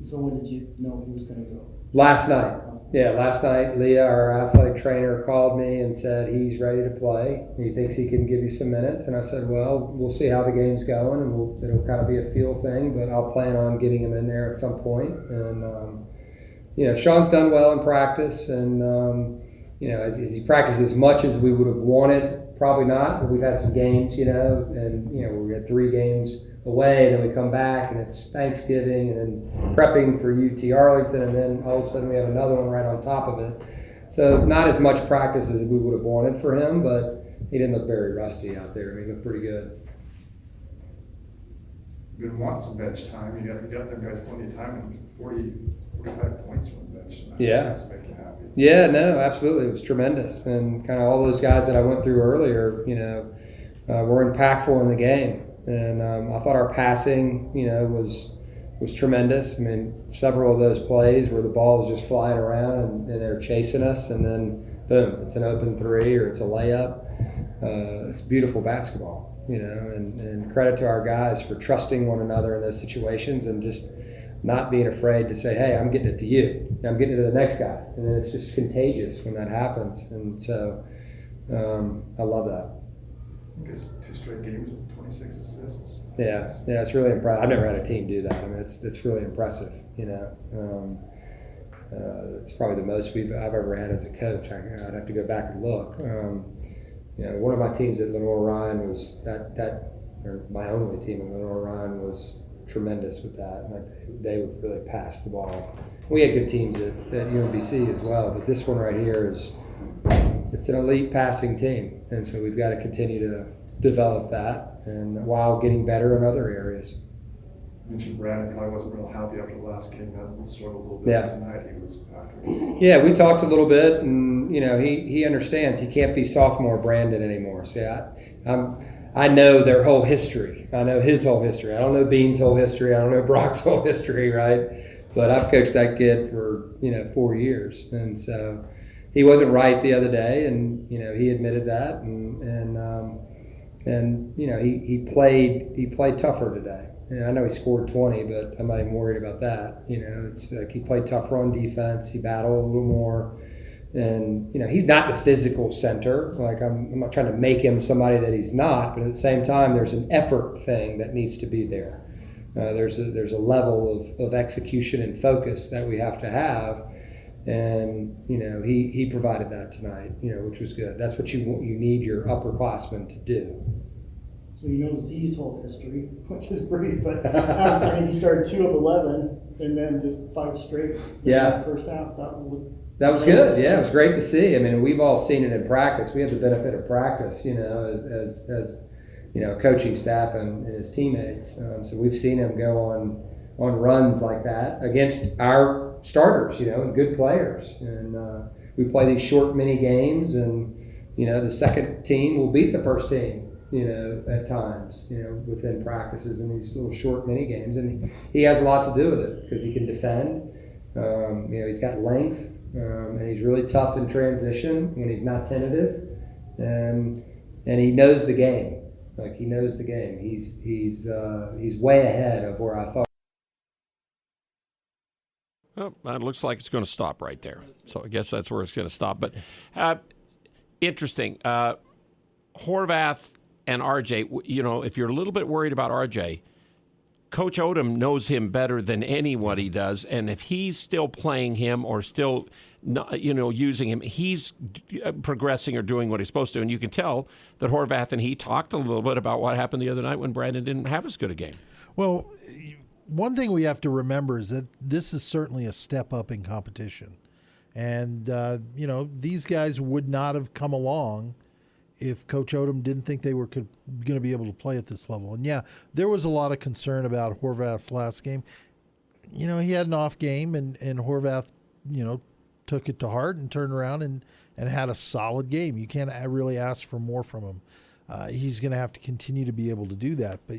So when did you know he was going to go? Last night. Yeah, last night, Leah, our athletic trainer, called me and said he's ready to play. He thinks he can give you some minutes. And I said, well, we'll see how the game's going, and it'll kind of be a feel thing, but I'll plan on getting him in there at some point. And, Sean's done well in practice, and, as he practiced as much as we would have wanted, probably not, but we've had some games, and, we had 3 games away, and then we come back, and it's Thanksgiving, and then prepping for UT Arlington, and then all of a sudden we have another one right on top of it. So not as much practice as we would have wanted for him, but he didn't look very rusty out there. He looked pretty good. You've been wanting some bench time. You got them guys plenty of time, and 45 points from the bench tonight. Yeah. That's make you happy. Yeah, no, absolutely. It was tremendous. And kind of all those guys that I went through earlier, were impactful in the game. And I thought our passing, was tremendous. I mean, several of those plays where the ball was just flying around and they're chasing us, and then boom, it's an open 3 or it's a layup. It's beautiful basketball, and credit to our guys for trusting one another in those situations and just not being afraid to say, hey, I'm getting it to you. I'm getting it to the next guy. And then it's just contagious when that happens. And so I love that. I guess 2 straight games with 26 assists. Yeah, it's really impressive. I've never had a team do that. I mean, it's really impressive. It's probably the most I've ever had as a coach. I'd have to go back and look. One of my teams at Lenore Ryan was or my only team at Lenore Ryan was tremendous with that. And they would really pass the ball. We had good teams at UMBC as well, but this one right here it's an elite passing team, and so we've got to continue to develop that, and while getting better in other areas. You mentioned Brandon probably wasn't real happy after the last game. That struggled a little bit tonight. He was back. Yeah, we talked a little bit, and he understands he can't be sophomore Brandon anymore. So I know their whole history. I know his whole history. I don't know Bean's whole history. I don't know Brock's whole history, right? But I've coached that kid for 4 years, and so he wasn't right the other day, and he admitted that, and he played tougher today. I know he scored 20, but I'm not even worried about that. It's like he played tougher on defense. He battled a little more. And, he's not the physical center. Like, I'm not trying to make him somebody that he's not, but at the same time, there's an effort thing that needs to be there. There's a level of execution and focus that we have to have. And, he provided that tonight, which was good. That's what you need your upperclassmen to do. So Zee's whole history, which is brief, but I think he started 2 of 11 and then just 5 straight. Yeah. First half, that was good. Yeah, it was great to see. I mean, we've all seen it in practice. We have the benefit of practice, as coaching staff and his teammates. So we've seen him go on runs like that against our starters, and good players. And we play these short mini games, and the second team will beat the first team. At times, within practices in these little short mini games, and he has a lot to do with it because he can defend. He's got length, and he's really tough in transition when he's not tentative, and he knows the game. Like, he knows the game. He's way ahead of where I thought. Well, that looks like it's going to stop right there. So I guess that's where it's going to stop. But interesting, Horvath and RJ, if you're a little bit worried about RJ, Coach Odom knows him better than anyone he does, and if he's still playing him or still, using him, he's progressing or doing what he's supposed to. And you can tell that Horvath and he talked a little bit about what happened the other night when Brandon didn't have as good a game. Well, one thing we have to remember is that this is certainly a step up in competition. And, these guys would not have come along if Coach Odom didn't think they were going to be able to play at this level. And, yeah, there was a lot of concern about Horvath's last game. He had an off game, and Horvath, took it to heart and turned around and had a solid game. You can't really ask for more from him. He's going to have to continue to be able to do that. But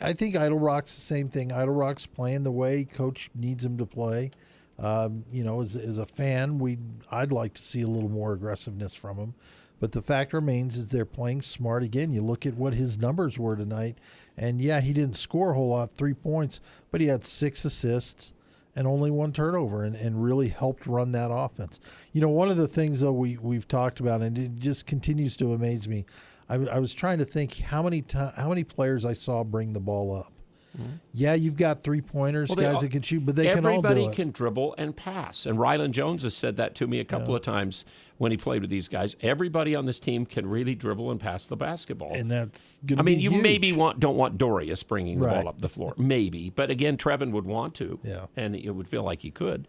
I think Idle Rock's the same thing. Idle Rock's playing the way Coach needs him to play. As a fan, I'd like to see a little more aggressiveness from him. But the fact remains is they're playing smart. Again, you look at what his numbers were tonight, and, yeah, he didn't score a whole lot, 3 points, but he had 6 assists and only 1 turnover and really helped run that offense. One of the things, though, we've talked about, and it just continues to amaze me, I was trying to think how many players I saw bring the ball up. Mm-hmm. Yeah, you've got 3-pointers, guys that can shoot, but they can all do it. Everybody can dribble and pass. And Rylan Jones has said that to me a couple of times when he played with these guys. Everybody on this team can really dribble and pass the basketball. And that's going to be huge. You maybe don't want Dorius bringing the ball up the floor. Maybe. But, again, Trevin would want to. Yeah. And it would feel like he could.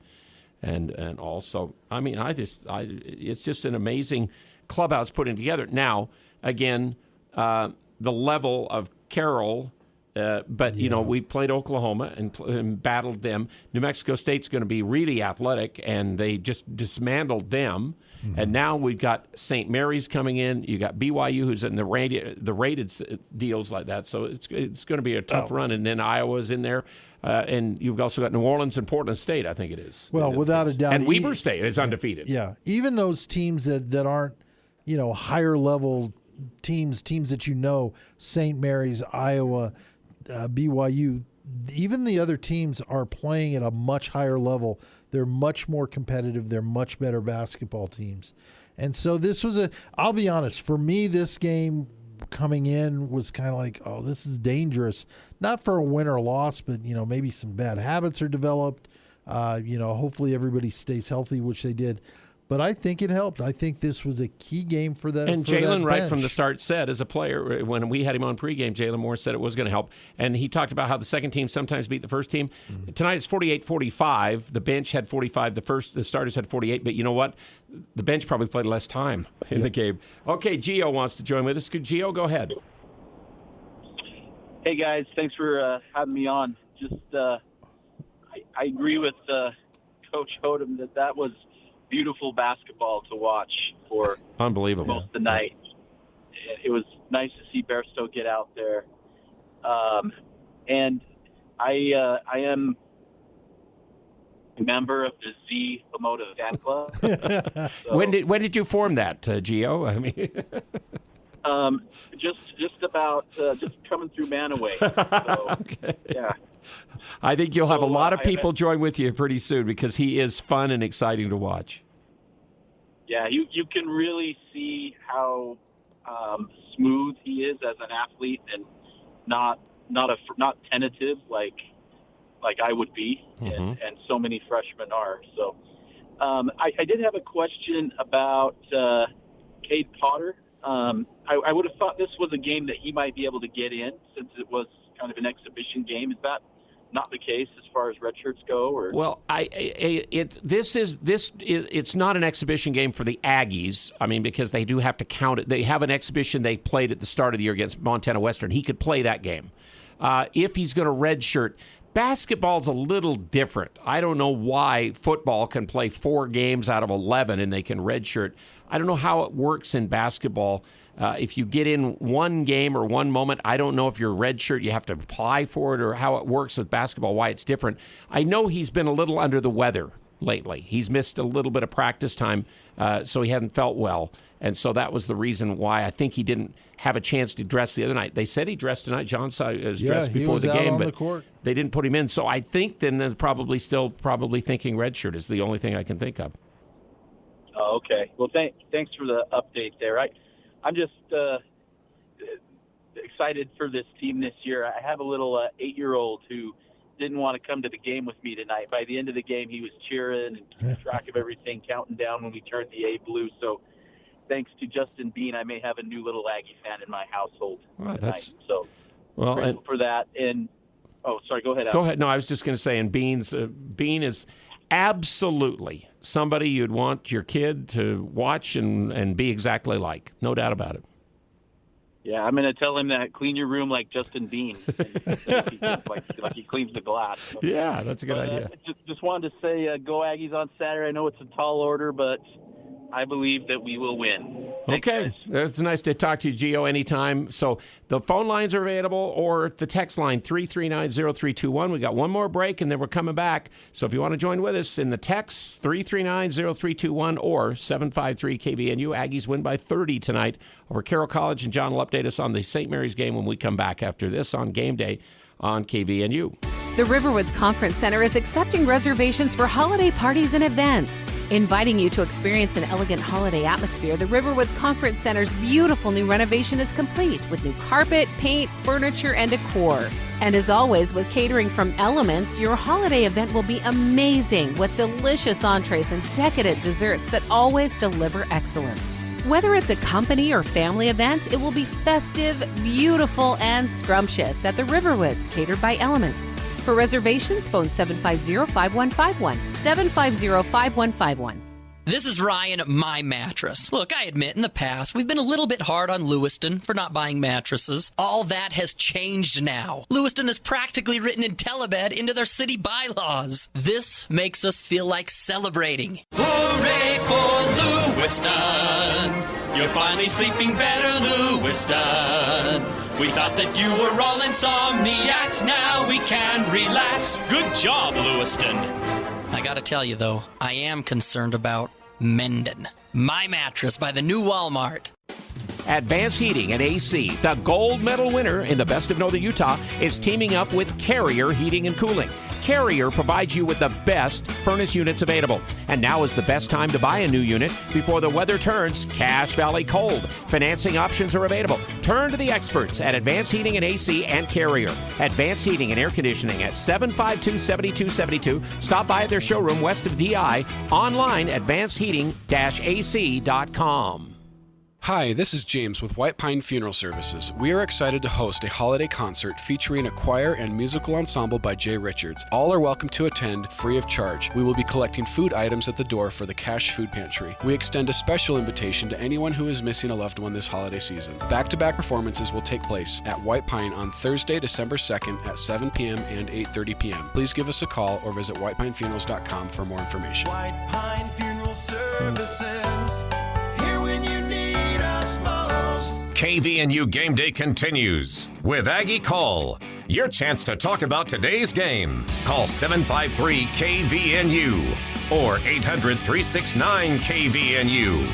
And also, it's just an amazing clubhouse putting together. Now, again, the level of Carroll – but, we played Oklahoma and battled them. New Mexico State's going to be really athletic, and they just dismantled them. Mm-hmm. And now we've got St. Mary's coming in. You got BYU, who's in the rated deals like that. So it's going to be a tough run. And then Iowa's in there. And you've also got New Orleans and Portland State, I think it is. Well, without a doubt. And Weber State is undefeated. Yeah. Even those teams that aren't, higher level teams that St. Mary's, Iowa, BYU, even the other teams are playing at a much higher level. They're much more competitive. They're much better basketball teams. And so this was I'll be honest, for me, this game coming in was kind of like, oh, this is dangerous. Not for a win or loss, but, maybe some bad habits are developed. Hopefully everybody stays healthy, which they did. But I think it helped. I think this was a key game for them. And Jalen, right from the start, said as a player, when we had him on pregame, Jalen Moore said it was going to help. And he talked about how the second team sometimes beat the first team. Mm-hmm. Tonight it's 48-45. The bench had 45. The starters had 48. But you know what? The bench probably played less time in the game. Okay, Gio wants to join with us. Gio, go ahead. Hey, guys. Thanks for having me on. Just I agree with Coach Odom that was beautiful basketball to watch for unbelievable most of the night. It was nice to see Bairstow get out there, and I am a member of the Zee Hamoda fan club. So, when did you form that, Gio? I mean, just about just coming through Manaway. So, okay. Yeah. I think you'll have a lot of people join with you pretty soon because he is fun and exciting to watch. Yeah, you can really see how smooth he is as an athlete and not tentative like I would be, and so many freshmen are. So I did have a question about Cade Potter. I would have thought this was a game that he might be able to get in since it was kind of an exhibition game. Is that not the case as far as red shirts go? Or? Well, it's not an exhibition game for the Aggies. I mean, because they do have to count it. They have an exhibition they played at the start of the year against Montana Western. He could play that game. If he's going to red shirt, basketball's a little different. I don't know why football can play 4 games out of 11 and they can red shirt. I don't know how it works in basketball. If you get in one game or one moment, I don't know if you're red shirt, you have to apply for it, or how it works with basketball, why it's different. I know he's been a little under the weather lately. He's missed a little bit of practice time, so he hadn't felt well. And so that was the reason why I think he didn't have a chance to dress the other night. They said he dressed tonight. John saw he was dressed before the game, but they didn't put him in. So I think then they're probably thinking red shirt is the only thing I can think of. Oh, okay. Well, thanks for the update there. I'm just excited for this team this year. I have a little 8-year-old who didn't want to come to the game with me tonight. By the end of the game, he was cheering and keeping track of everything, counting down when we turned the A blue. So thanks to Justin Bean, I may have a new little Aggie fan in my household tonight. So grateful for that. And sorry, go ahead, Alex. Go ahead. No, I was just going to say, and Bean is absolutely somebody you'd want your kid to watch and be exactly like. No doubt about it. Yeah, I'm going to tell him that clean your room like Justin Bean. like he cleans the glass. So. Yeah, that's a good idea. Just wanted to say go Aggies on Saturday. I know it's a tall order, but I believe that we will win. Thanks, okay. It's nice to talk to you, Gio, anytime. So the phone lines are available or the text line 339-0321. We got one more break, and then we're coming back. So if you want to join with us in the text, 339-0321 or 753-KVNU. Aggies win by 30 tonight over Carroll College, and John will update us on the St. Mary's game when we come back after this on Game Day on KVNU. The Riverwoods Conference Center is accepting reservations for holiday parties and events. Inviting you to experience an elegant holiday atmosphere, the Riverwoods Conference Center's beautiful new renovation is complete with new carpet, paint, furniture, and decor. And as always, with catering from Elements, your holiday event will be amazing with delicious entrees and decadent desserts that always deliver excellence. Whether it's a company or family event, it will be festive, beautiful, and scrumptious at the Riverwoods, catered by Elements. For reservations, phone 750-5151, 750-5151. This is Ryan at My Mattress. Look, I admit in the past, we've been a little bit hard on Lewiston for not buying mattresses. All that has changed now. Lewiston has practically written IntelliBed into their city bylaws. This makes us feel like celebrating. Hooray for Lewiston! You're finally sleeping better, Lewiston. We thought that you were all insomniacs. Now we can relax. Good job, Lewiston. I gotta tell you, though, I am concerned about Mendon. My Mattress by the new Walmart. Advanced Heating and AC, the gold medal winner in the Best of Northern Utah, is teaming up with Carrier Heating and Cooling. Carrier provides you with the best furnace units available. And now is the best time to buy a new unit before the weather turns Cache Valley cold. Financing options are available. Turn to the experts at Advanced Heating and AC and Carrier. Advanced Heating and Air Conditioning at 752-7272. Stop by at their showroom west of DI. Online, advancedheating-ac.com. Hi, this is James with White Pine Funeral Services. We are excited to host a holiday concert featuring a choir and musical ensemble by Jay Richards. All are welcome to attend free of charge. We will be collecting food items at the door for the Cache Food Pantry. We extend a special invitation to anyone who is missing a loved one this holiday season. Back-to-back performances will take place at White Pine on Thursday, December 2nd at 7 p.m. and 8:30 p.m. Please give us a call or visit whitepinefunerals.com for more information. White Pine Funeral Services, here when you need us most. KVNU Game Day continues with Aggie Call. Your chance to talk about today's game. Call 753-KVNU or 800-369-KVNU.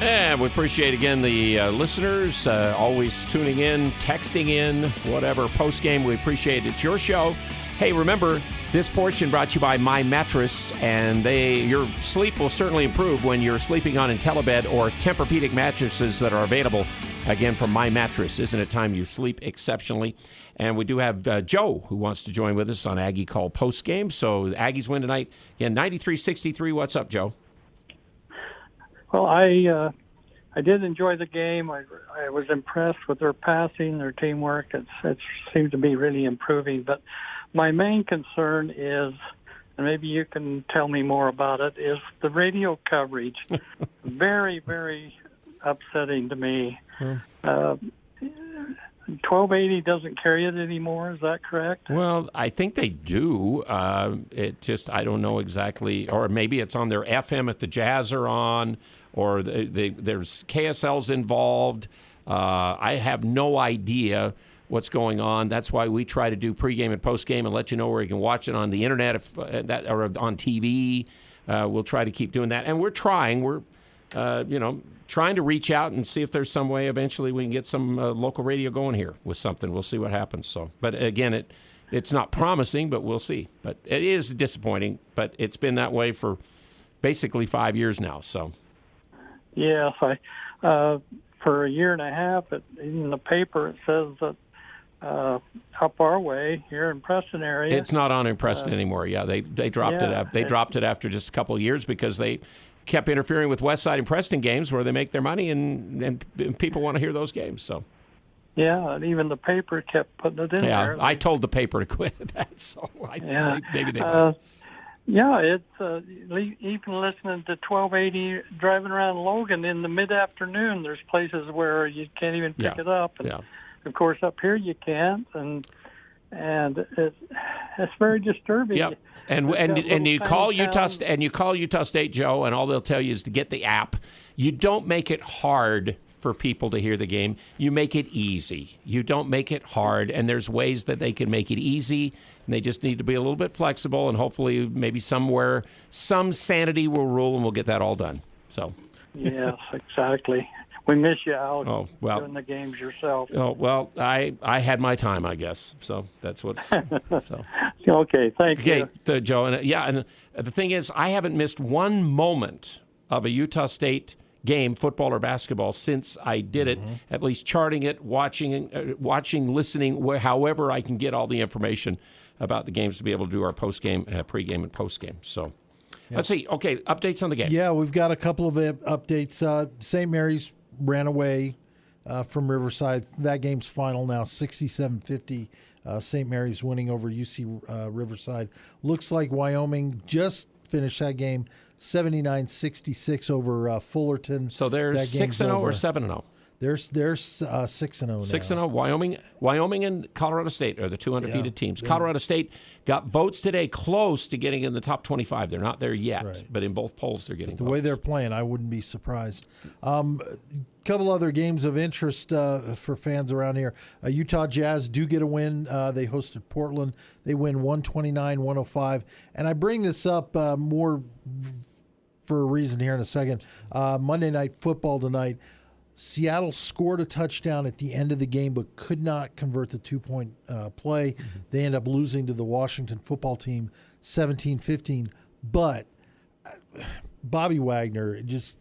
And we appreciate, again, the listeners always tuning in, texting in, whatever, post-game. We appreciate it. It's your show. Hey, remember, this portion brought to you by My Mattress, and your sleep will certainly improve when you're sleeping on IntelliBed or Tempur-Pedic mattresses that are available, again, from My Mattress. Isn't it time you sleep exceptionally? And we do have Joe, who wants to join with us on Aggie Call post-game. So Aggies win tonight. Again, 93-63. What's up, Joe? Well, I did enjoy the game. I was impressed with their passing, their teamwork. It seemed to be really improving. But my main concern is, and maybe you can tell me more about it, is the radio coverage. Very, very upsetting to me. 1280 doesn't carry it anymore. Is that correct? Well, I think they do. It just, I don't know exactly, or maybe it's on their FM if the Jazz are on, or there's KSL's involved. I have no idea what's going on. That's why we try to do pregame and postgame and let you know where you can watch it on the internet or on TV. We'll try to keep doing that, and we're trying. We're trying to reach out and see if there's some way eventually we can get some local radio going here with something. We'll see what happens. So, but again, it's not promising, but we'll see. But it is disappointing. But it's been that way for basically 5 years now. So. Yes, for a year and a half, in the paper it says that up our way here in Preston area. It's not on in Preston anymore. Yeah, they dropped it. They dropped it after just a couple of years because they kept interfering with Westside and Preston games where they make their money, and people want to hear those games. So. Yeah, and even the paper kept putting it in there. Yeah, I told the paper to quit that, so maybe they might. Yeah, it's even listening to 1280 driving around Logan in the mid-afternoon. There's places where you can't even pick it up, and of course up here you can't, and it's very disturbing. Yep. And you call Utah State, Joe, and all they'll tell you is to get the app. You don't make it hard for people to hear the game. You make it easy. You don't make it hard, and there's ways that they can make it easy, and they just need to be a little bit flexible, and hopefully maybe somewhere some sanity will rule, and we'll get that all done. So. Yes, exactly. We miss you out doing the games yourself. Oh, well, I had my time, I guess. So that's what's so. Okay, thank you. Okay, Joe, and the thing is, I haven't missed one moment of a Utah State game, football or basketball, since I did it, at least charting it, watching, listening, however I can get all the information about the games to be able to do our post-game, pre-game, and post-game. So let's see. Okay, updates on the game. Yeah, we've got a couple of updates. St. Mary's ran away from Riverside. That game's final now, 67-50. St. Mary's winning over UC Riverside. Looks like Wyoming just finished that game 79-66 over Fullerton. So they're 6-0 or 7-0? They're 6-0 now. 6-0. Wyoming and Colorado State are the two undefeated teams. Yeah. Colorado State got votes today close to getting in the top 25. They're not there yet, but in both polls they're getting votes. The way they're playing, I wouldn't be surprised. Couple other games of interest for fans around here. Utah Jazz do get a win. They hosted Portland. They win 129-105. And I bring this up more for a reason here in a second. Monday Night Football tonight. Seattle scored a touchdown at the end of the game but could not convert the two-point play. They end up losing to the Washington football team 17-15. But Bobby Wagner, just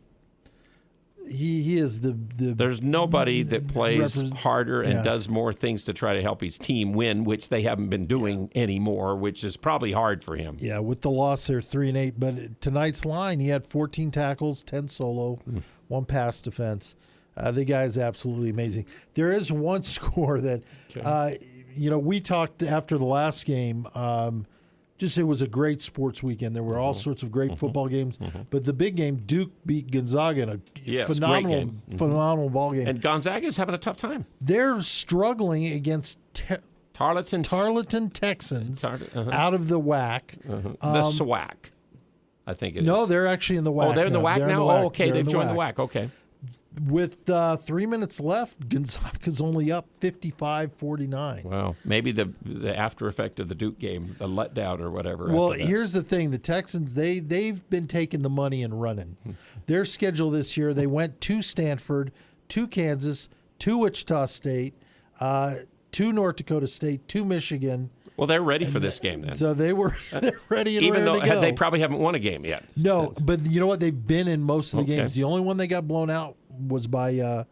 he is the there's nobody that plays harder and does more things to try to help his team win, which they haven't been doing anymore, which is probably hard for him. Yeah, with the loss, they're 3-8. But tonight's line, he had 14 tackles, 10 solo, 1 pass defense. The guy is absolutely amazing. There is one score that, we talked after the last game. It was a great sports weekend. There were all sorts of great football games. But the big game, Duke beat Gonzaga in a phenomenal ball game. And Gonzaga's having a tough time. They're struggling against Tarleton Texans out of the WAC. The SWAC, I think it is. No, they're actually in the WAC. Oh, they're in the WAC now? Oh, okay. They've joined the WAC. Okay. With 3 minutes left, Gonzaga's only up 55-49. Wow. Maybe the after effect of the Duke game, the letdown or whatever. Well, here's the thing. The Texans, they've been taking the money and running. Their schedule this year, they went to Stanford, to Kansas, to Wichita State, to North Dakota State, to Michigan. Well, they're ready for this game then. So they're ready and even ready to go. They probably haven't won a game yet. No, but you know what? They've been in most of the games. The only one they got blown out was by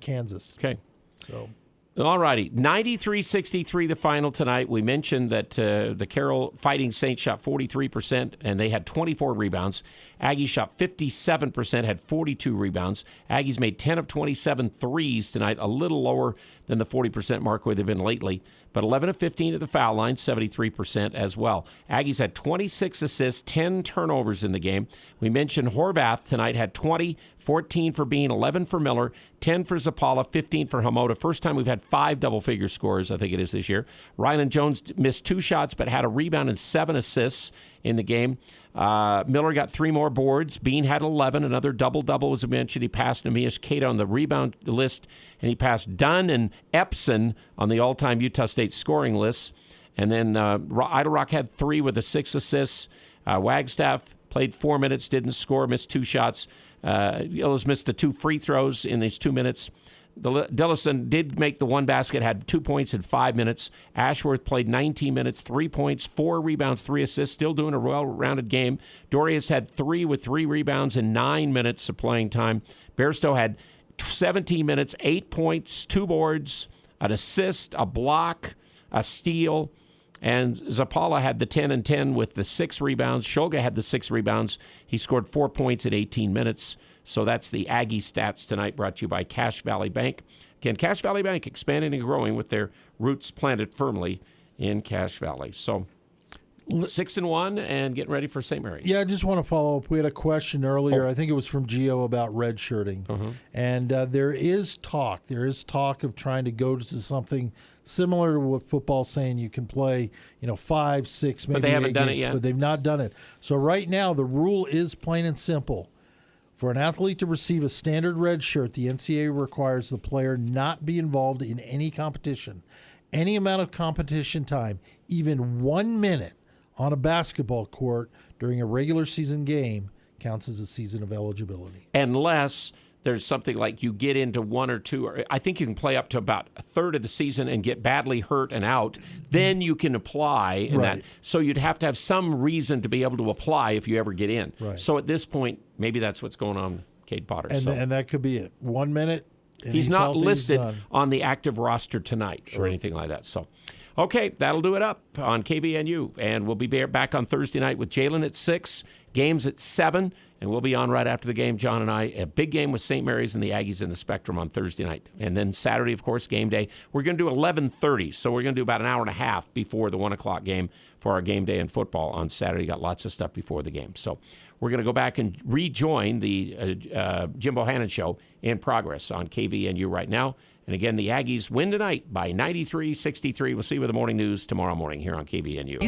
Kansas. Okay. So. All righty. 93-63 the final tonight. We mentioned that the Carroll Fighting Saints shot 43%, and they had 24 rebounds. Aggies shot 57%, had 42 rebounds. Aggies made 10 of 27 threes tonight, a little lower than the 40% mark where they've been lately, but 11 of 15 at the foul line, 73% as well. Aggies had 26 assists, 10 turnovers in the game. We mentioned Horvath tonight had 20, 14 for Bean, 11 for Miller, 10 for Zapala, 15 for Hamoda. First time we've had 5 double-figure scores, I think it is this year. Ryland Jones missed 2 shots but had a rebound and 7 assists in the game. Miller got 3 more boards. Bean had 11. Another double-double was mentioned. He passed Namias Cato on the rebound list, and he passed Dunn and Epson on the all-time Utah State scoring list. And then Idle Rock had 3 with the 6 assists. Wagstaff played 4 minutes, didn't score, missed 2 shots. Illis missed the 2 free throws in these 2 minutes. Dillison did make the 1 basket, had 2 points in 5 minutes. Ashworth played 19 minutes, 3 points, 4 rebounds, 3 assists, still doing a well-rounded game. Dorius had 3 with 3 rebounds in 9 minutes of playing time. Bairstow had 17 minutes, 8 points, 2 boards, an assist, a block, a steal. And Zapala had the 10 and 10 with the 6 rebounds. Shulga had the 6 rebounds. He scored 4 points in 18 minutes. So that's the Aggie stats tonight, brought to you by Cache Valley Bank. Again, Cache Valley Bank expanding and growing with their roots planted firmly in Cache Valley. So 6-1 and getting ready for St. Mary's. Yeah, I just want to follow up. We had a question earlier. I think it was from Gio about redshirting. And there is talk. There is talk of trying to go to something similar to what football's saying. You can play, 5, 6, maybe but they haven't 8 done games, it yet. but they've not done it. So right now, the rule is plain and simple. For an athlete to receive a standard red shirt, the NCAA requires the player not be involved in any competition. Any amount of competition time, even 1 minute on a basketball court during a regular season game, counts as a season of eligibility. Unless there's something like you get into 1 or 2, or I think you can play up to about a third of the season and get badly hurt and out, then you can apply in that. So you'd have to have some reason to be able to apply if you ever get in. Right. So at this point, maybe that's what's going on with Cade Potter. And that could be it. 1 minute. And he's not healthy, listed he's done. on the active roster tonight or anything like that. So, okay, that'll do it up on KVNU. And we'll be back on Thursday night with Jalen at 6, games at 7, and we'll be on right after the game, John and I. A big game with St. Mary's and the Aggies in the Spectrum on Thursday night. And then Saturday, of course, game day. We're going to do 11:30, so we're going to do about an hour and a half before the 1 o'clock game for our game day in football on Saturday. Got lots of stuff before the game. So we're going to go back and rejoin the Jim Bohannon Show in progress on KVNU right now. And again, the Aggies win tonight by 93-63. We'll see you with the morning news tomorrow morning here on KVNU.